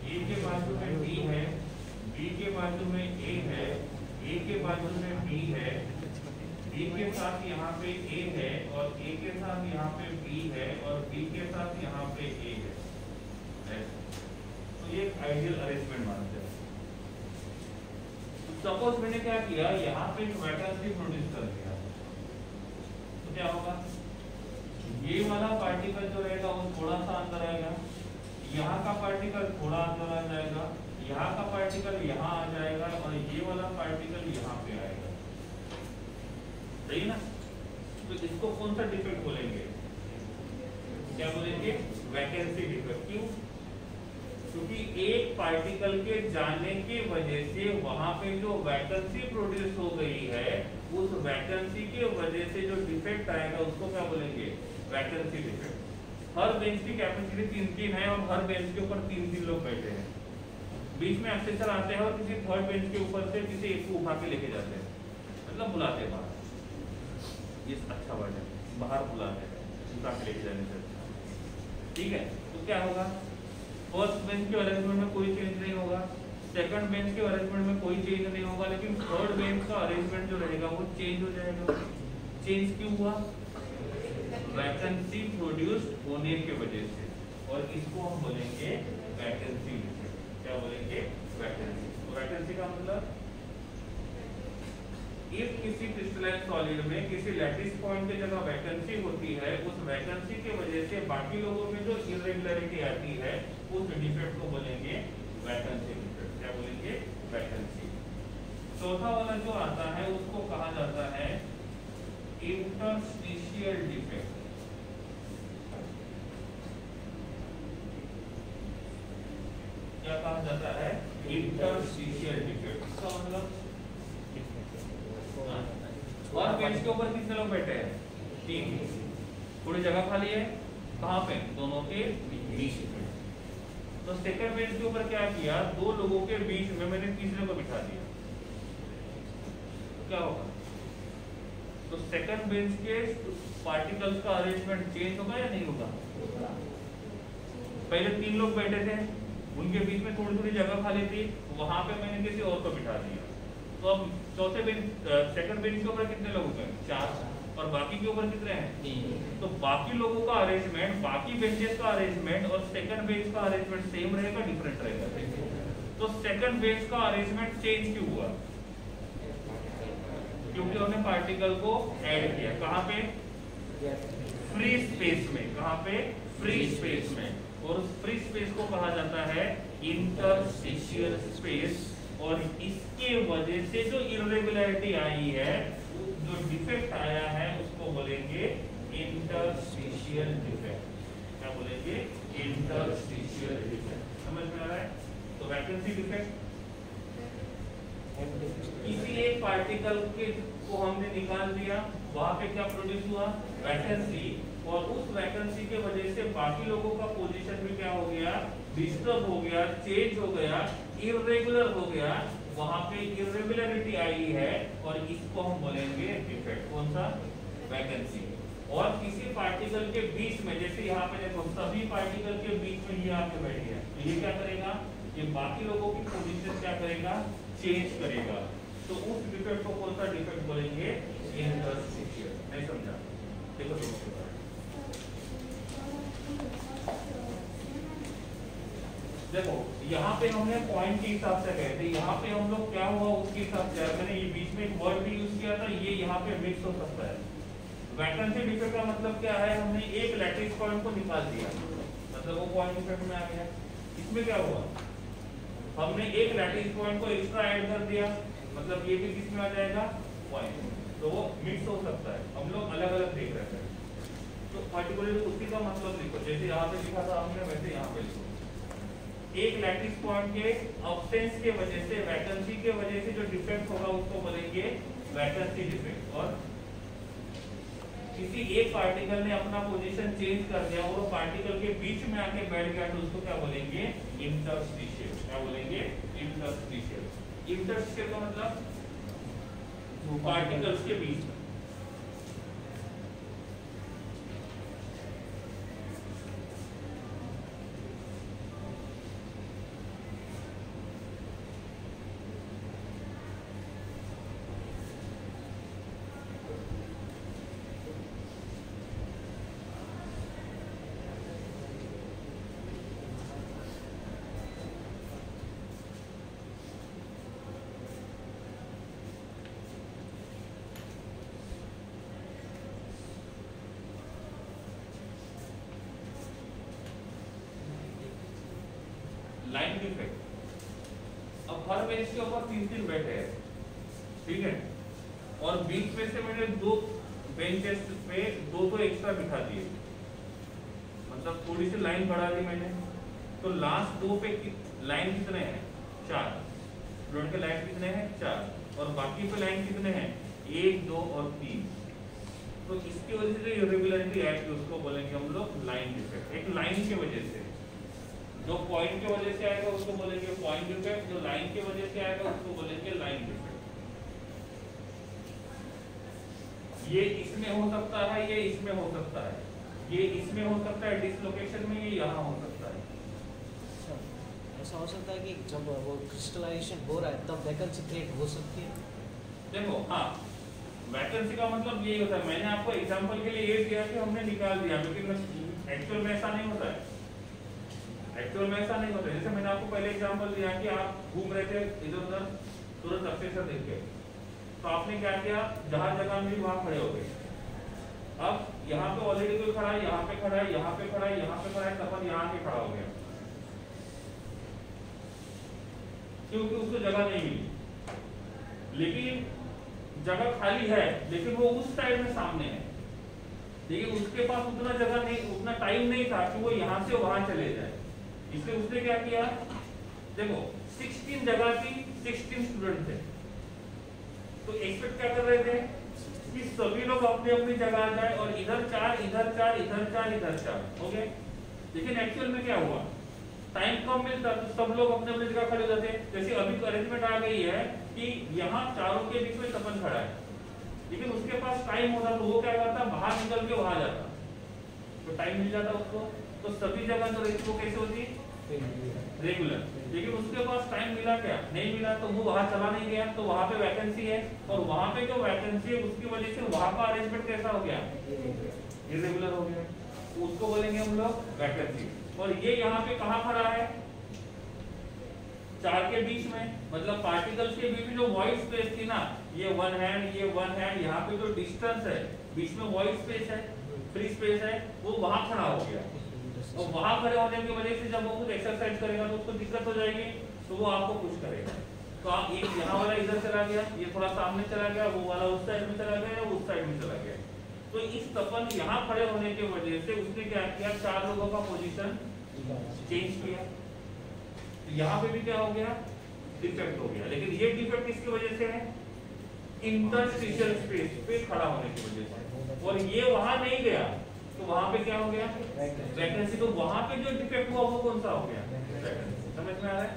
Speaker 1: ए के बाजू में बी है, बी के बाजू में ए है, ए के बाजू में बी है, बी के साथ यहाँ पे ए है और ए के साथ यहाँ पे बी है और बी के साथ यहाँ पे ए है। तो ये एक आइडियल अरेंजमेंट मानते हैं। सपोज मैंने क्या किया, यहाँ पे एक वैकेंसी प्रोड्यूस कर दिया, तो क्या होगा, ये वाला पार्टिकल जो रहेगा वो थोड़ा सा अंदर आएगा, यहाँ का पार्टिकल थोड़ा अंदर आ जाएगा, यहाँ का पार्टिकल यहाँ आ जाएगा और ये वाला पार्टिकल यहाँ पे आएगा। सही ना? तो इसको कौन सा डिफेक्ट बोलेंगे, क्या बोलेंगे, वैकेंसी डिफेक्ट। क्यों? क्योंकि एक पार्टिकल के जाने की वजह से वहां पे जो वैकेंसी प्रोड्यूस हो गई है, उस वैकेंसी के वजह से जो डिफेक्ट आएगा उसको क्या बोलेंगे, वैकेंसी डिफेक्ट। हर बेंच की कैपेसिटी 3-3 है और हर बेंच के ऊपर 3-3 लोग बैठे हैं। बीच में अफसर आते हैं और किसी थर्ड बेंच के ऊपर से किसी एक को उठा के लेके जाते हैं, मतलब बुलाते हैं बाहर। ये अच्छा वर्ड है, बाहर बुलाते हैं, उठा के लेके जाने से अच्छा। ठीक है, तो क्या होगा, फर्स्ट बेंच के अरेंजमेंट में कोई चेंज नहीं होगा, सेकंड बेंच के अरेंजमेंट में कोई चेंज नहीं होगा, लेकिन थर्ड बेंच का अरेंजमेंट जो रहेगा वो चेंज हो जाएगा। चेंज क्यों हुआ, वैकेंसी प्रोड्यूस्ड होने की वजह से, और इसको हम बोलेंगे वैकेंसी डिफेक्ट। क्या बोलेंगे, वैकेंसी। तो वैकेंसी का मतलब, इफ किसी क्रिस्टलाइन सॉलिड में किसी लैटिस पॉइंट की जगह वैकेंसी होती है, उस वैकेंसी की वजह से बाकी लोगों में जो इरेगुलरिटी आती है उस डिफेक्ट को बोलेंगे वैकेंसी डिफेक्ट। क्या बोलेंगे, वैकेंसी। चौथा वाला जो आता है उसको कहा जाता है इंटरस्टिशियल डिफेक्ट। क्या कहा जाता है, इंटरस्टिशियल डिफेक्ट। इसका मतलब और बेंच के ऊपर कितने लोग बैठे हैं, 3, थोड़ी जगह खाली है, कहाँ पे, दोनों के बीच में। तो सेकंड बेंच के ऊपर क्या किया, 2 लोगों के बीच में मैंने तीसरे को बिठा दिया, क्या होगा, तो सेकंड बेंच के पार्टिकल्स का अरेंजमेंट चेंज होगा या नहीं होगा। पहले 3 लोग बैठे थे, उनके बीच में थोड़ी थोड़ी जगह खाली थी, वहां पे मैंने किसी और को बिठा दिया, तो अब चौथे बेंच, सेकंड बेंच के ऊपर कितने लोग हैं, 4, और बाकी के ऊपर कितने हैं, 3। तो बाकी लोगों का अरेंजमेंट, बाकी बेंचेस का अरेंजमेंट और सेकंड बेंच का अरेंजमेंट सेम रहेगा, डिफरेंट रहेगा। तो सेकंड बेंच का अरेंजमेंट चेंज क्यों हुआ, क्योंकि हमने पार्टिकल को ऐड किया कहाँ पे, फ्री स्पेस में। कहाँ पे, फ्री स्पेस में। और फ्री स्पेस को कहा जाता है इंटरस्टिशियल स्पेस। और इसके वजह से जो इर्रेगुलरिटी आई है, जो डिफेक्ट आया है, उसको बोलेंगे इंटरस्टिशियल डिफेक्ट। क्या बोलेंगे, इंटरस्टिशियल डिफेक्ट। समझ में आ रहा है? तो वैकेंसी डिफेक्ट, किसी एक पार्टिकल के को हमने निकाल दिया, वहां पे क्या प्रोड्यूस हुआ, वैकेंसी। और उस वैकेंसी के वजह से बाकी लोगों का पोजीशन भी क्या हो गया, डिस्टर्ब हो गया, चेंज हो गया, इर्रेगुलर हो गया, वहां पे इर्रेगुलरिटी आई है और इसको हम बोलेंगे डिफेक्ट। कौन सा, वैकेंसी। और किसी पार्टिकल के बीच में, जैसे यहाँ पे देखो सभी पार्टिकल के बीच में ये आके बैठ गया, तो ये क्या करेगा, ये बाकी लोगों की पोजीशन क्या करेगा, चेंज करेगा। तो उस डिफेक्ट को कौन सा डिफेक्ट बोलेंगे, इंटरस्टिशियल। नहीं समझा? देखो देखो यहाँ पे हमने पॉइंट के हिसाब से गए थे, यहाँ पे हम लोग क्या हुआ उसके हिसाब से, मैंने ये बीच में एक वर्ड भी यूज किया था, ये यहाँ पे मिक्स हो सकता है। वैकेंसी डिफेक्ट का मतलब क्या है, हमने एक लैटिस पॉइंट को निकाल दिया, मतलब वो पॉइंट डिफेक्ट में आ गया। इसमें क्या हुआ, हमने एक लैटिस पॉइंट को एक्स्ट्रा ऐड कर दिया, मतलब ये भी किसमें आ जाएगा, पॉइंट। तो वो मिक्स हो सकता है, हम लोग अलग अलग देख रहे हैं। तो पर्टिकुलरली उसी का मतलब लिखो, जैसे यहाँ पे लिखा था हमने वैसे यहाँ पे लिखो। एक लैटिस पॉइंट के अब्सेंस के वजह से, वैकेंसी के वजह से जो डिफेक्ट होगा उसको बोलेंगे वैकेंसी डिफेक्ट। और किसी एक पार्टिकल ने अपना पोजीशन चेंज कर दिया और वो पार्टिकल के बीच में आके बैठ गया, तो उसको क्या बोलेंगे, इंटरस्टिशियल। क्या बोलेंगे, इंटरस्टिशियल। इंटरस्टिशियल का मतलब पार्टिकल्स के बीच में। लाइन डिफेक्ट, अब हर बेंच के ऊपर 3-3 बैठे हैं, ठीक है, और बीच में से मैंने 2 बेंचेस पे 2 एक्स्ट्रा बिठा दिए, मतलब थोड़ी सी लाइन बढ़ा दी मैंने। तो लास्ट 2 पे लाइन कितने हैं, 4। स्टूडेंट के लाइन कितने हैं, 4, और बाकी पे लाइन कितने हैं, 1, 2 और 3। तो इसकी वजह से जो इरेगुलरिटी आएगी उसको बोलेंगे हम लोग लाइन डिफेक्ट। एक लाइन की वजह से, जो पॉइंट की वजह से आएगा उसको बोलेंगे पॉइंट डिफेक्ट, जो लाइन की वजह से आएगा उसको बोलेंगे लाइन डिफेक्ट। ये इसमें हो सकता है, ये इसमें हो सकता है, ये इसमें हो सकता है डिसलोकेशन में, ये यहाँ हो सकता है।
Speaker 2: ऐसा हो सकता है कि जब वो क्रिस्टलाइजेशन हो रहा है तब वैकेंसी क्रिएट हो सकती है।
Speaker 1: देखो हाँ, वैकेंसी का मतलब यही होता है, मैंने आपको एग्जांपल के लिए ये दिया कि हमने निकाल दिया, लेकिन एक्चुअल में ऐसा नहीं होता है। एक्चुअल में ऐसा नहीं होता है। जैसे मैंने आपको पहले एग्जांपल दिया कि आप घूम रहे थे इधर उधर, तुरंत अक्सर देख के, तो आपने क्या किया, जहां जगह मिली वहां खड़े हो गए। अब यहाँ पे ऑलरेडी कोई खड़ा है, यहाँ पे खड़ा है, यहाँ पे खड़ा है, यहाँ पे खड़ा है, तब यहाँ के खड़ा हो गया, क्योंकि उसको जगह नहीं मिली। लेकिन जगह खाली है, लेकिन वो उस साइड में सामने है, लेकिन उसके पास उतना जगह नहीं, उतना टाइम नहीं था कि वो यहाँ से वहां चले जाए। इसलिए उसने क्या किया, देखो 16 जगह थी, 16 स्टूडेंट थे, तो एक्सपेक्ट क्या कर रहे थे कि सभी लोग अपनी अपनी जगह आ जाए और इधर 4, इधर 4, इधर 4, इधर 4, ओके। लेकिन एक्चुअल में क्या हुआ, टाइम कम मिलता तो सब लोग अपने अपनी जगह खड़े हो जाते। जैसे अभी तो अरेंजमेंट आ गई है कि यहाँ चारों के बीच में तपन खड़ा है, लेकिन उसके पास टाइम होता तो वो क्या करता, बाहर निकल के वहां जाता, तो टाइम मिल जाता उसको। तो सभी जगह जो रहती वो कैसे होती, रेगुलर। लेकिन उसके पास टाइम मिला क्या, नहीं मिला, तो वो वहां चला नहीं गया, तो वहां पे वैकेंसी है, और वहां पे जो वैकेंसी है उसकी वजह से वहां का अरेंजमेंट कैसा हो गया, इरेगुलर हो गया, उसको बोलेंगे हम लोग वैकेंसी। और ये यहाँ पे कहाँ खड़ा है, 4 के बीच में, मतलब पार्टिकल्स के बीच में जो वॉइड स्पेस थी ना, ये वन हैंड, ये वन हैंड, यहाँ पे जो डिस्टेंस है बीच में वाइड स्पेस है, फ्री स्पेस है, वो वहां खड़ा हो गया। और वहां खड़े होने की वजह से जब वो कुछ एक्सरसाइज करेगा तो उसको दिक्कत हो जाएगी, तो वो आपको पुश करेगा। तो आप एक यहाँ वाला इधर चला गया, ये थोड़ा सामने चला गया, वो वाला उस साइड में चला गया, उस साइड में चला गया। तो इस तपन यहाँ खड़े होने की वजह से उसने क्या किया, 4 लोगों का पोजीशन चेंज किया। तो यहाँ पे भी क्या हो गया, डिफेक्ट हो गया। लेकिन ये डिफेक्ट किसकी वजह से है, इंटरस्टिशियल स्पेस पे खड़ा होने की वजह से। और ये वहां नहीं गया तो वहां पे क्या हो गया, वैकेंसी। तो वहां पे जो डिफेक्ट हुआ वो कौन सा हो गया, समझ में आ रहा है।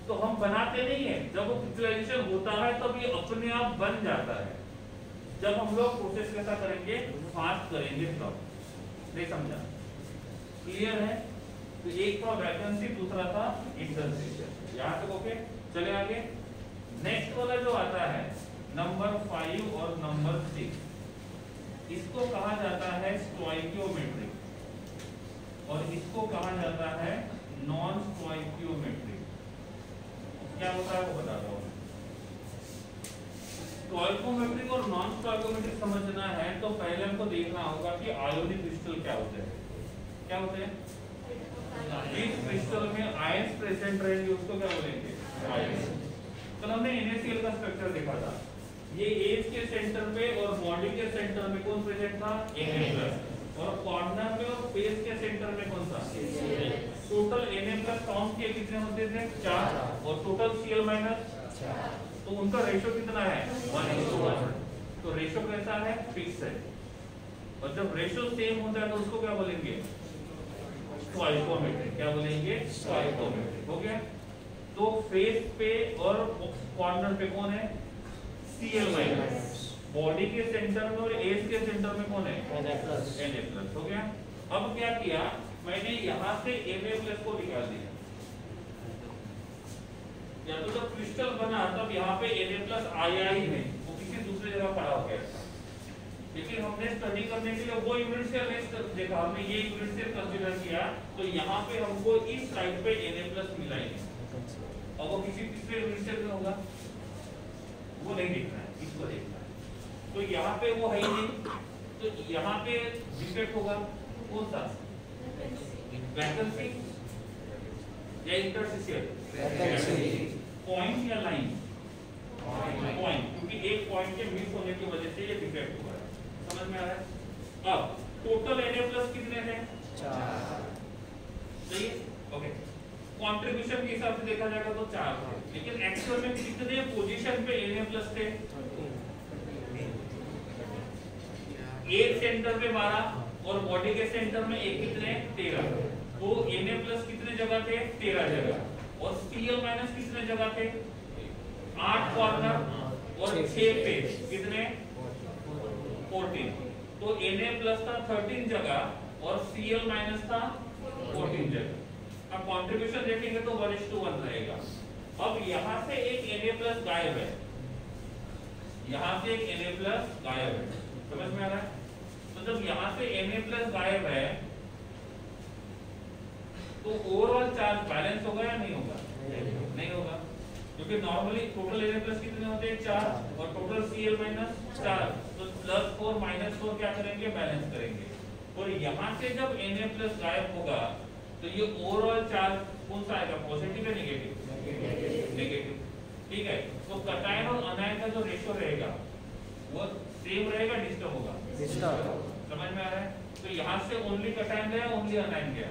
Speaker 1: तो हम बनाते नहीं है, जब वो क्रिस्टलाइजेशन होता है तब ये अपने आप बन जाता है। जब हम लोग प्रोसेस कैसा करेंगे, फास्ट करेंगे तब। नहीं समझा, क्लियर है। तो एक था वैकेंसी, दूसरा था इंटरस्टिशियल। यहाँ तक ओके, चले आगे। नेक्स्ट वाला जो आता है नंबर 5 और नंबर 6, इसको कहा जाता है स्टोइकियोमेट्रिक और इसको कहा जाता है नॉन स्टोइकियोमेट्रिक। क्या होता है वो बताता हूँ। स्टोइकियोमेट्रिक और नॉन स्टोइकियोमेट्रिक समझना है तो पहले हमको देखना होगा कि आयोनिक क्रिस्टल क्या होते हैं। क्या होते हैं, जिस क्रिस्टल में आयंस प्रेजेंट रहेंगे उसको क्या बोलेंगे, आयंस। तो हमने NaCl का स्ट्रक्चर देखा था। ये एज के सेंटर पे और बॉडी के सेंटर में कौन प्रेजेंट था, Na+, और कॉर्नर में और फेस के सेंटर में कौन सा, टोटल Na+ काउंट के कितने होते थे, 4, और टोटल Cl- 4। तो उनका रेशियो कितना है, 1:1। तो रेशियो कैसा है, फिक्स है। और जब रेशियो सेम होता है तो उसको क्या बोलेंगे, स्टोइकियोमेट्रिक। क्या बोलेंगे, स्टोइकियोमेट्रिक। हो गया। तो फेस पे और कॉर्नर पे कौन है, Cl-, बॉडी के सेंटर में और एज के सेंटर में कौन है, Na+। हो गया। अब क्या किया, मैंने यहाँ से Na+ को निकाल दिया। या तो जब क्रिस्टल बना तब यहाँ पे Na+ आया ही नहीं, वो किसी दूसरी जगह पड़ा हो गया था। लेकिन हमने स्टडी करने के लिए वो यूनिट सेल नहीं देखा, हमने ये यूनिट सेल कंसीडर किया। तो यहाँ पे हमको इस साइड पे Na+ मिला ही नहीं। और वो किसी तीसरे यूनिट सेल में होगा, वो नहीं देखना है, इसको देखना है। तो यहाँ पे वो है ही नहीं, तो यहाँ पे डिफेक्ट होगा कौन सा, वैकेंसी या इंटरस्टिशियल, पॉइंट या लाइन, पॉइंट, क्योंकि एक पॉइंट के मिस होने की वजह से ये डिफेक्ट हुआ है। समझ में आ रहा है। अब टोटल Na+ कितने थे, 4। सही है, ओके। कंट्रीब्यूशन के हिसाब से देखा जाएगा तो 4 थे, लेकिन एक्चुअल में कितने पोजीशन पे Na+ थे, एक सेंटर पे 12 और बॉडी के सेंटर में एक कितने, 13। तो Na+ कितने जगह थे, 13 जगह। और Cl- कितने जगह थे, 8 कॉर्नर और 6 फेस, कितने, 14। तो Na+ था 13 जगह और Cl- था 14 जगह। अब कंट्रीब्यूशन देखेंगे तो 1:1 रहेगा। अब यहाँ से एक Na+ गायब है, यहाँ से एक Na+ गायब है। समझ में आ रहा है। तो जब यहाँ से Na+ गायब है तो ओवरऑल चार्ज बैलेंस होगा या नहीं होगा, नहीं होगा, क्योंकि नॉर्मली टोटल Na+ कितने होते हैं, 4, और टोटल Cl- 4। तो +4 -4 क्या करेंगे, बैलेंस करेंगे। और यहाँ से जब Na+ गायब होगा तो ये ओवरऑल चार्ज कौन सा आएगा, पॉजिटिव या नेगेटिव, नेगेटिव। ठीक है। तो कटायन और अनायन का जो रेशियो रहेगा वो सेम रहेगा, डिस्टर्ब होगा, डिस्टर्ब। समझ में आ रहा है। तो यहाँ से ओनली कटायन गया, ओनली अनायन गया,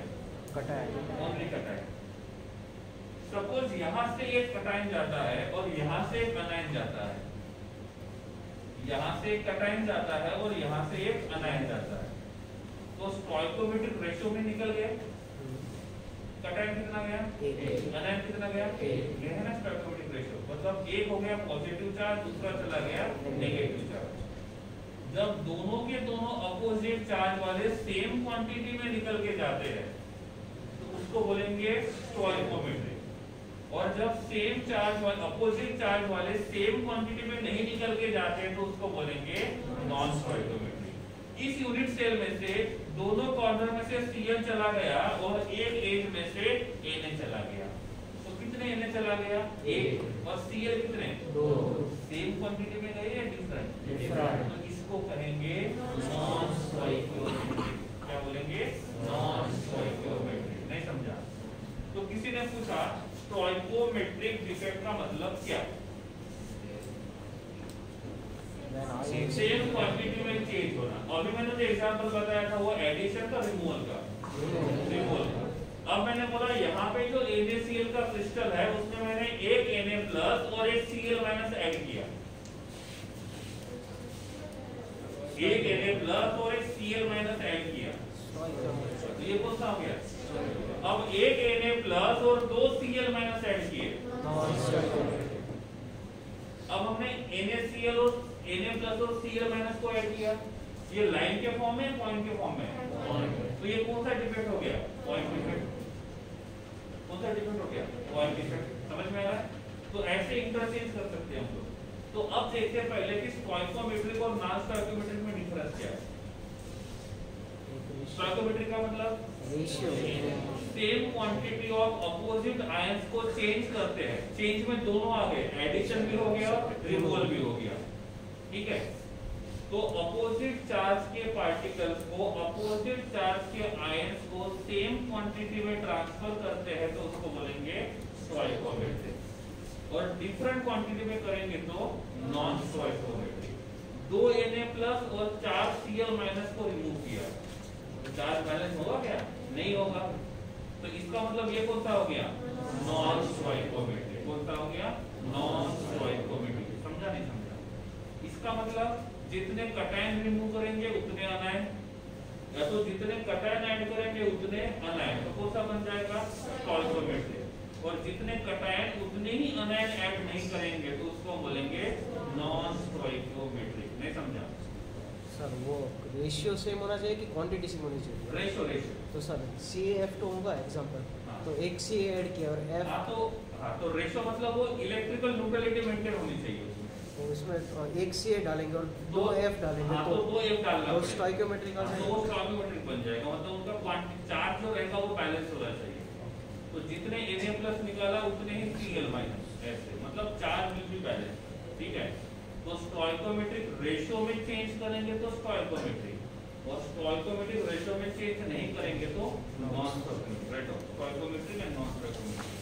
Speaker 1: कटायन, ओनली कटायन। सपोज यहाँ से एक कटायन जाता है और यहाँ से एक अनायन जाता है, यहाँ से एक कटायन जाता है और यहाँ से एक अनायन जाता है। तो स्टोइकियोमेट्रिक रेशियो में निकल गया, कटायन कितना गया, अनायन कितना गया, ये है ना स्टोइकियोमेट्रिक रेशियो। मतलब एक हो गया पॉजिटिव चार्ज, दूसरा चला गया नेगेटिव चार्ज। जब दोनों के दोनों अपोजिट चार्ज वाले सेम क्वांटिटी में निकल के जाते हैं तो उसको बोलेंगे स्टोइकियोमेट्रिक। और जब सेम चार्ज वाले अपोजिट चार्ज वाले सेम क्वांटिटी में नहीं निकल के जाते हैं तो उसको बोलेंगे नॉन स्टोइकियोमेट्रिक। इस यूनिट सेल में से दोनों कॉर्नर में से Cl चला गया और एक एज में से Na चला गया। तो कितने Na चला गया, 1, और Cl कितने, 2। सेम क्वांटिटी में गए या डिफरेंट?
Speaker 2: Different.
Speaker 1: तो इसको कहेंगे नॉन स्टोइकियोमेट्रिक। क्या बोलेंगे? Non stoichiometric. नहीं समझा? तो किसी ने पूछा स्टोइकियोमेट्रिक डिफेक्ट का मतलब क्या? सेम क्वांटिटी में चेंज होना। अभी मैंने जो एग्जांपल बताया था वो एडिशन का, रिमूवल का, रिमूवल का। अब मैंने बोला यहाँ पे जो NaCl का क्रिस्टल है उसमें मैंने एक Na+ और एक Cl- ऐड किया, एक Na+ और एक Cl- ऐड किया, तो ये कौन सा हो गया? अब एक Na+ और दो Cl- ऐड किए, अब हमने NaCl और Na+ और Cl- को ऐड किया, ये लाइन के फॉर्म में, पॉइंट के फॉर्म में, तो ये कौन सा डिफेक्ट हो गया? Point defect. कौन सा डिफेक्ट हो गया? Point defect. समझ में आ रहा है? तो ऐसे इंटरचेंज कर सकते हैं हम लोग। तो अब देखते हैं पहले कि स्टोइकियोमेट्रिक और नॉन स्टोइकियोमेट्रिक में डिफरेंस क्या है। स्टोइकियोमेट्रिक का मतलब
Speaker 2: ratio,
Speaker 1: same quantity of opposite ions को चेंज करते हैं। चेंज में दोनों आ गए, एडिशन भी हो गया, रिमूवल भी हो गया। ठीक है, तो अपोजिट चार्ज के पार्टिकल्स को अपोजिट चार्ज के आयंस को सेम क्वांटिटी में ट्रांसफर करते हैं, तो उसको बोलेंगे स्टोइकियोमेट्रिक। और डिफरेंट क्वांटिटी में करेंगे तो नॉन स्टोइकियोमेट्रिक। 2 Na+ और 4 Cl- को रिमूव किया, चार्ज बैलेंस होगा क्या? नहीं होगा। तो इसका मतलब ये कौन सा हो गया? Non stoichiometric. कौन सा हो गया? Non stoichiometric. समझा नहीं समझा? इसका मतलब जितने कटायन रिमूव करेंगे उतने अनायन, या तो जितने कटायन ऐड करेंगे उतने अनायन, तो कौन सा बन जाएगा? स्टोइकियोमेट्रिक। और जितने कटायन उतने ही अनायन ऐड नहीं करेंगे तो उसको बोलेंगे नॉन स्टोइकियोमेट्रिक। नहीं समझा?
Speaker 2: सर वो रेशियो सेम होना चाहिए कि क्वांटिटी सेम होनी चाहिए?
Speaker 1: रेशियो।
Speaker 2: तो सर CaF2 होगा एग्जांपल,
Speaker 1: हाँ।
Speaker 2: तो एक Ca ऐड किया और F,
Speaker 1: तो रेशियो मतलब वो इलेक्ट्रिकल न्यूट्रलिटी मेंटेन होनी चाहिए उसमें।
Speaker 2: तो इसमें एक Ca डालेंगे और दो F डालेंगे,
Speaker 1: हाँ, तो 2 F डालना
Speaker 2: तो
Speaker 1: पड़ेगा।
Speaker 2: स्टोइकियोमेट्रिक आ
Speaker 1: तो
Speaker 2: जाएगा।
Speaker 1: वो स्टोइकियोमेट्रिक बन जाएगा। मतलब उनका क्वांटिटी चार्ज जो रहेगा वो बैलेंस होना चाहिए। तो जितने Na+ निकाला उतने ही Cl- ऐसे, मतलब चार्ज विल बी बैलेंस। ठीक है, तो स्टोइकियोमेट्रिक रेशियो में चेंज करेंगे तो स्टोइकियोमेट्रिक, और स्टोइकियोमेट्रिक रेशियो में चेंज नहीं करेंगे तो non stoichiometric. Right, stoichiometric and non stoichiometric.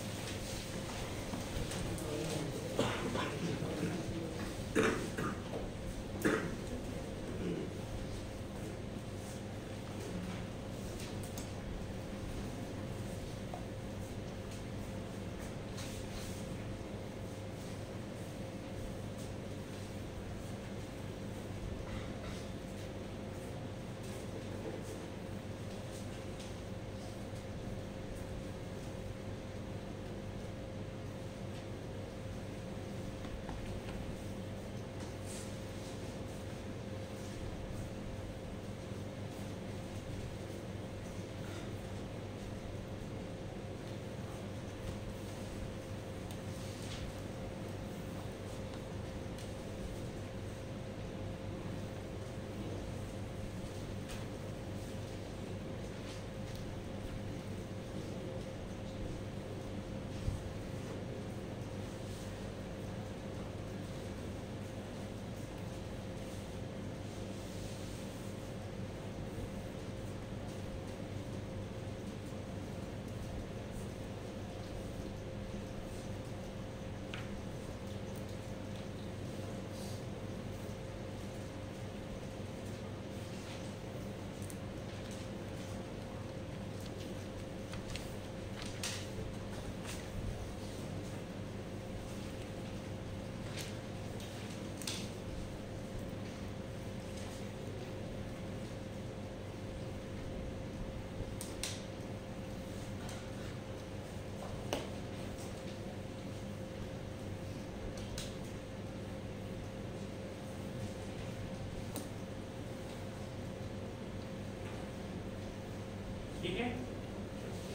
Speaker 1: ठीक है,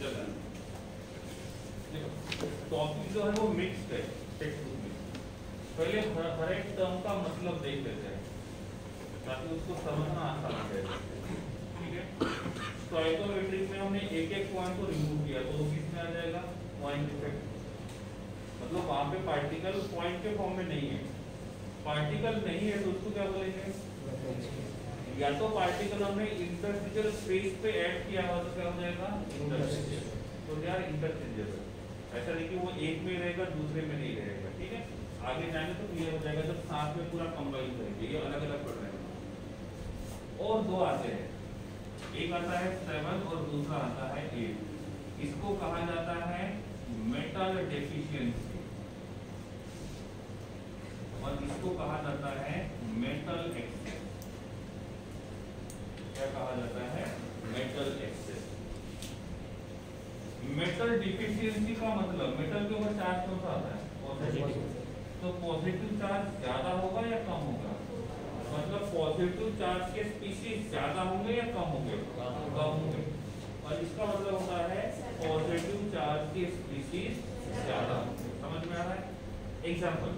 Speaker 1: चलो देखो टॉपिक जो है वो मिक्स्ड है टेक्स्ट बुक में। पहले हर एक टर्म का मतलब देख लेते हैं ताकि उसको समझना आसान हो जाए। ठीक है, स्टोइकियोमेट्रिक में हमने एक एक पॉइंट को रिमूव किया तो वो किस में आ जाएगा? Point defect. मतलब वहां पे पार्टिकल पॉइंट के फॉर्म में नहीं है, पार्टिकल नहीं है तो उसको क्या बोलेंगे? या तो पार्टिकल हमने इंटरस्टिशियल स्पेस पे ऐड किया हुआ तो क्या हो जाएगा? इंटरस्टिशियल। तो यार इंटरचेंजेबल, ऐसा नहीं कि वो एक में रहेगा दूसरे में नहीं रहेगा, ठीक है? आगे जाने तो क्लियर हो जाएगा जब साथ में पूरा कंबाइन करेंगे, ये अलग अलग पढ़ रहे हैं। और दो आते हैं, एक आता है 7 और दूसरा आता है 8। इसको कहा जाता है मेटल डेफिशिएंसी और इसको कहा जाता है मेटल एक्सेस। क्या कहा जाता है? Metal access. मेटल डिफिशियंसी का मतलब मेटल के ऊपर चार्ज कौन सा आता है? पॉजिटिव। तो पॉजिटिव चार्ज ज्यादा होगा या कम होगा? मतलब पॉजिटिव चार्ज के स्पीशीज ज्यादा होंगे या कम होंगे? कम होंगे। और इसका मतलब होता है पॉजिटिव चार्ज के स्पीशीज ज्यादा। समझ में आ रहा है? एग्जांपल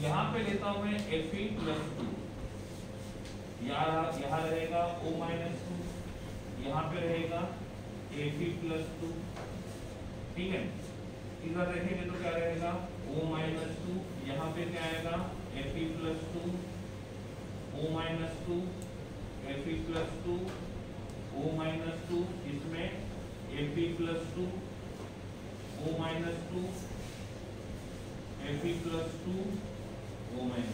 Speaker 1: यहाँ पे लेता हूं मैं Fe+2, यहाँ रहेगा O-2, यहाँ पे रहेगा Fe+2, ठीक है? इधर देखेंगे तो क्या रहेगा? O-2, यहाँ पे क्या आएगा? Fe+2, O-2, Fe+2, O-2, इसमें Fe+2, O-2, Fe+2, O-2।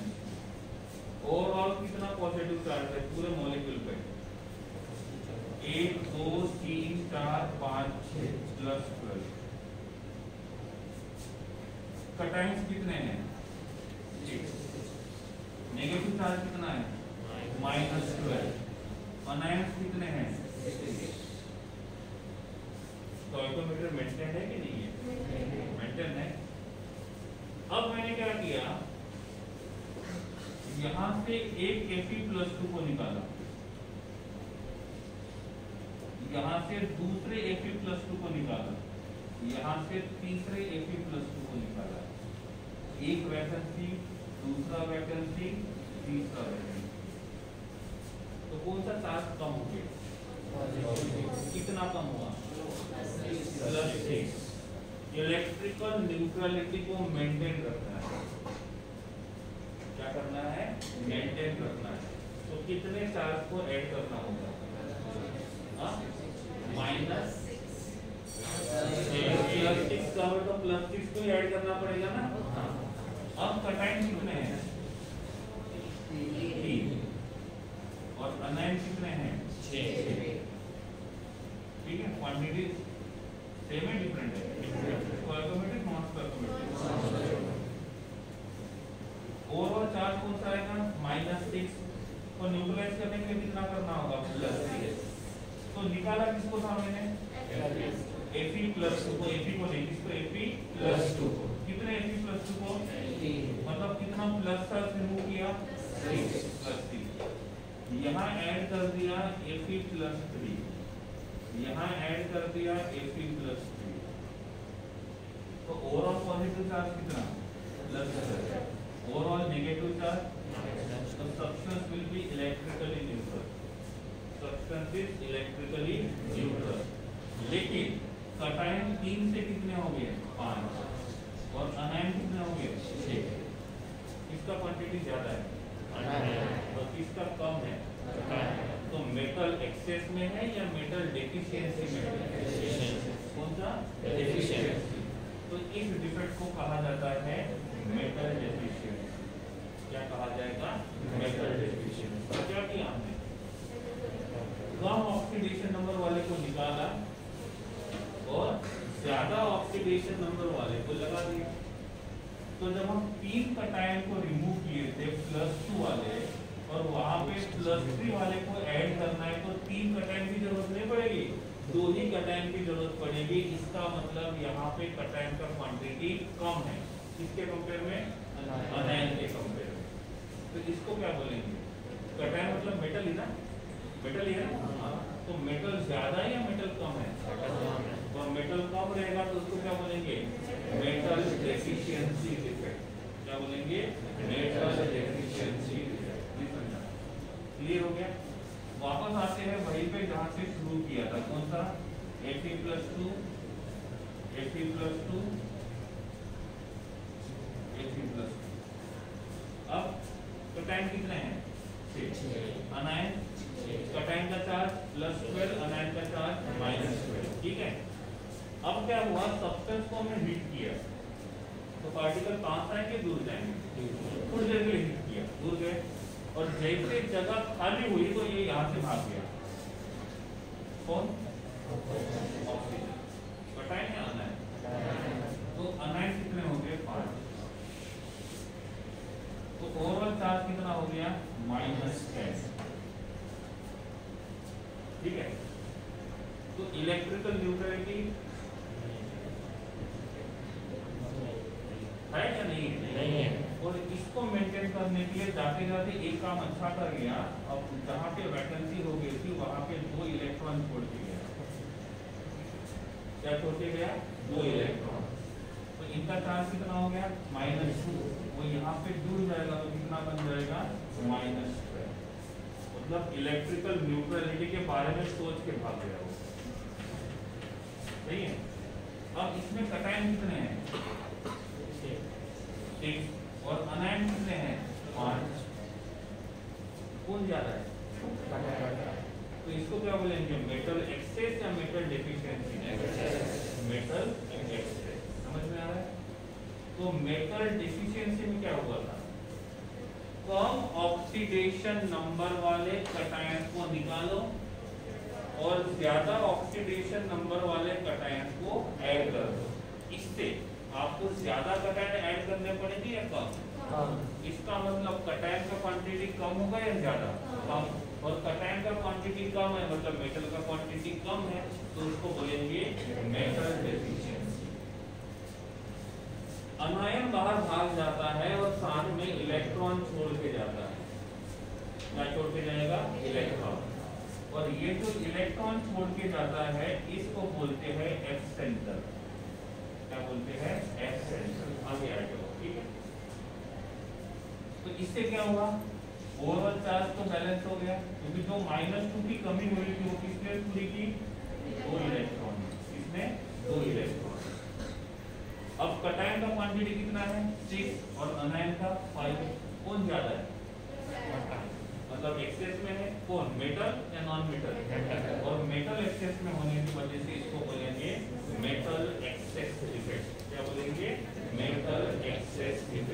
Speaker 1: Overall कितना पॉजिटिव चार्ज है पूरे मॉलिक्यूल पे? 1 2 3 4 5 6 प्लस प्लस। कटायंस कितने हैं? नेगेटिव चार्ज कितना है? -12। अनायंस कितने हैं? स्टोइकोमीटर मेंटेन है कि नहीं है? मेंटेन है। अब मैंने क्या किया, यहां से एक Fe+2 को निकाला, यहां से दूसरे Fe+2 को निकाला, यहां से तीसरे Fe+2 को निकाला। एक वैकेंसी, दूसरा वैकेंसी, तीसरा वैकेंसी। तो कौन सा चार्ज कम हो गया? कितना कम हुआ? +6। इलेक्ट्रिकल न्यूट्रलिटी को मेंटेन रखना है। क्या करना है? मेंटेन रखना है। तो कितने चार्ज को ऐड करना होगा? -6 का तो +6 को ऐड करना पड़ेगा ना। अब कटायन कितने हैं? 3 और अनायन कितने हैं? 6। ठीक है, क्वांटिटी सेम है डिफरेंट है? Stoichiometric non stoichiometric. Overall charge कौन सा आएगा? -6। तो न्यूट्रलाइज करने के लिए कितना करना होगा? +6। तो निकाला किसको था मैंने? Fe+2 को, Fe को नहीं, किसको? Fe+2 को। कितने Fe+2 को? 3। मतलब कितना प्लस था रिमूव किया? 3 यहाँ ऐड कर दिया Fe+3, यहाँ ऐड कर दिया Fe+3। तो ओवरऑल पॉजिटिव चार्ज कितना? +6। ओवरऑल नेगेटिव चार्ज, तो substance will be electrically neutral. Substance is electrically neutral. लेकिन कटायन 3 से कितने हो गए? 5 और अनायन कितने हो गए? 6। इसका क्वांटिटी ज्यादा है और किसका कम है? तो मेटल एक्सेस में है या मेटल डेफिशिएंसी में है? कौन सा? डेफिशिएंसी। तो इस डिफेक्ट को कहा जाता है मेटल डेफिशिएंसी। क्या कहा जाएगा? Metal deficiency. क्या किया हमने? कम ऑक्सीडेशन नंबर वाले को निकाला और ज्यादा ऑक्सीडेशन नंबर वाले को लगा दिया। तो जब हम 3 कटायन को रिमूव किए थे +2 वाले और वहां पे +3 वाले को ऐड करना है, तो 3 कटायन की जरूरत नहीं पड़ेगी, 2 ही कटायन की जरूरत पड़ेगी। इसका मतलब यहाँ पे कटायन का क्वांटिटी कम है। किसके कंपेयर में? अनायन के कंपेयर में। तो इसको क्या बोलेंगे? कटायन मतलब मेटल ही ना, मेटल ही है ना। तो मेटल ज्यादा है या मेटल कम है? और मेटल कम रहेगा तो उसको क्या बोलेंगे? Metal deficiency defect. क्या बोलेंगे? Metal deficiency defect. क्लियर हो गया? वापस आते हैं वहीं पे जहां से शुरू किया था। कौन सा? Fe+2, Fe+2, Fe+2। कटायन कितने हैं? 6। अनायन कटायन का चार्ज +12, अनायन का चार्ज -12। ठीक है, अब क्या हुआ, सब्सटेंस को हमने हीट किया तो पार्टिकल पास आएंगे, दूर जाएंगे, थोड़ी देर के लिए हीट किया, दूर गए, और जैसे जगह खाली हुई तो ये यहाँ से भाग गया। कौन? ऑक्सीजन। कटायन या अनायन? तो अनायन कितने हो गए? 5। तो ओवरऑल चार्ज कितना हो गया? -10। ठीक है, तो इलेक्ट्रिकल न्यूट्रलिटी है या नहीं? नहीं है। और इसको मेंटेन करने के लिए जाते जाते एक काम अच्छा कर गया, अब जहाँ पे वैकेंसी हो गई थी वहाँ पे 2 इलेक्ट्रॉन छोड़ के गया। क्या छोड़ के गया? 2 इलेक्ट्रॉन। तो इनका चार्ज कितना हो गया? -2। वो यहाँ पे जुड़ जाएगा तो कितना बन जाएगा? -12। मतलब इलेक्ट्रिकल न्यूट्रलिटी के बारे में सोच के भाग गया वो। सही है। अब इसमें कटायन कितने हैं? 6। और अनायन कितने हैं? 5। कौन ज्यादा है? तो इसको क्या बोलेंगे? मेटल एक्सेस या मेटल डेफिशिएंसी? Metal access. समझ में आ रहा है? तो मेटल डेफिशिएंसी में क्या हुआ था? कम ऑक्सीडेशन नंबर वाले कटायन को निकालो और ज्यादा ऑक्सीडेशन नंबर वाले कटायन को ऐड कर दो। इससे आपको ज्यादा कटायन ऐड करने पड़ेगी या कम? इसका मतलब कटायन का क्वांटिटी कम होगा या ज्यादा? कम। और कटायन का क्वांटिटी कम है मतलब मेटल का क्वांटिटी कम है, तो उसको बोलेंगे मेटल डेफिशिएंसी। अनायन बाहर भाग जाता है और साथ में इलेक्ट्रॉन छोड़ के जाता है। क्या छोड़ के जाएगा? इलेक्ट्रॉन। और ये जो इलेक्ट्रॉन छोड़ के जाता है इसको बोलते हैं एक्सेंटर। क्या बोलते हैं? एक्सेंटर। आगे आ जाओ। ठीक है, तो इससे क्या हुआ? ओवरऑल चार्ज तो बैलेंस हो गया, क्योंकि जो -2 की कमी हुई थी वो किसने पूरी की? 2 इलेक्ट्रॉन। किसने? 2 इलेक्ट्रॉन। अब कटायन का क्वांटिटी कितना है? 6 और अनायन का 5। कौन ज्यादा है? मतलब एक्सेस में है कौन? मेटल या नॉन मेटल? और मेटल एक्सेस में होने की वजह से इसको बोलेंगे मेटल एक्सेस इफेक्ट। क्या बोलेंगे? Metal excess effect.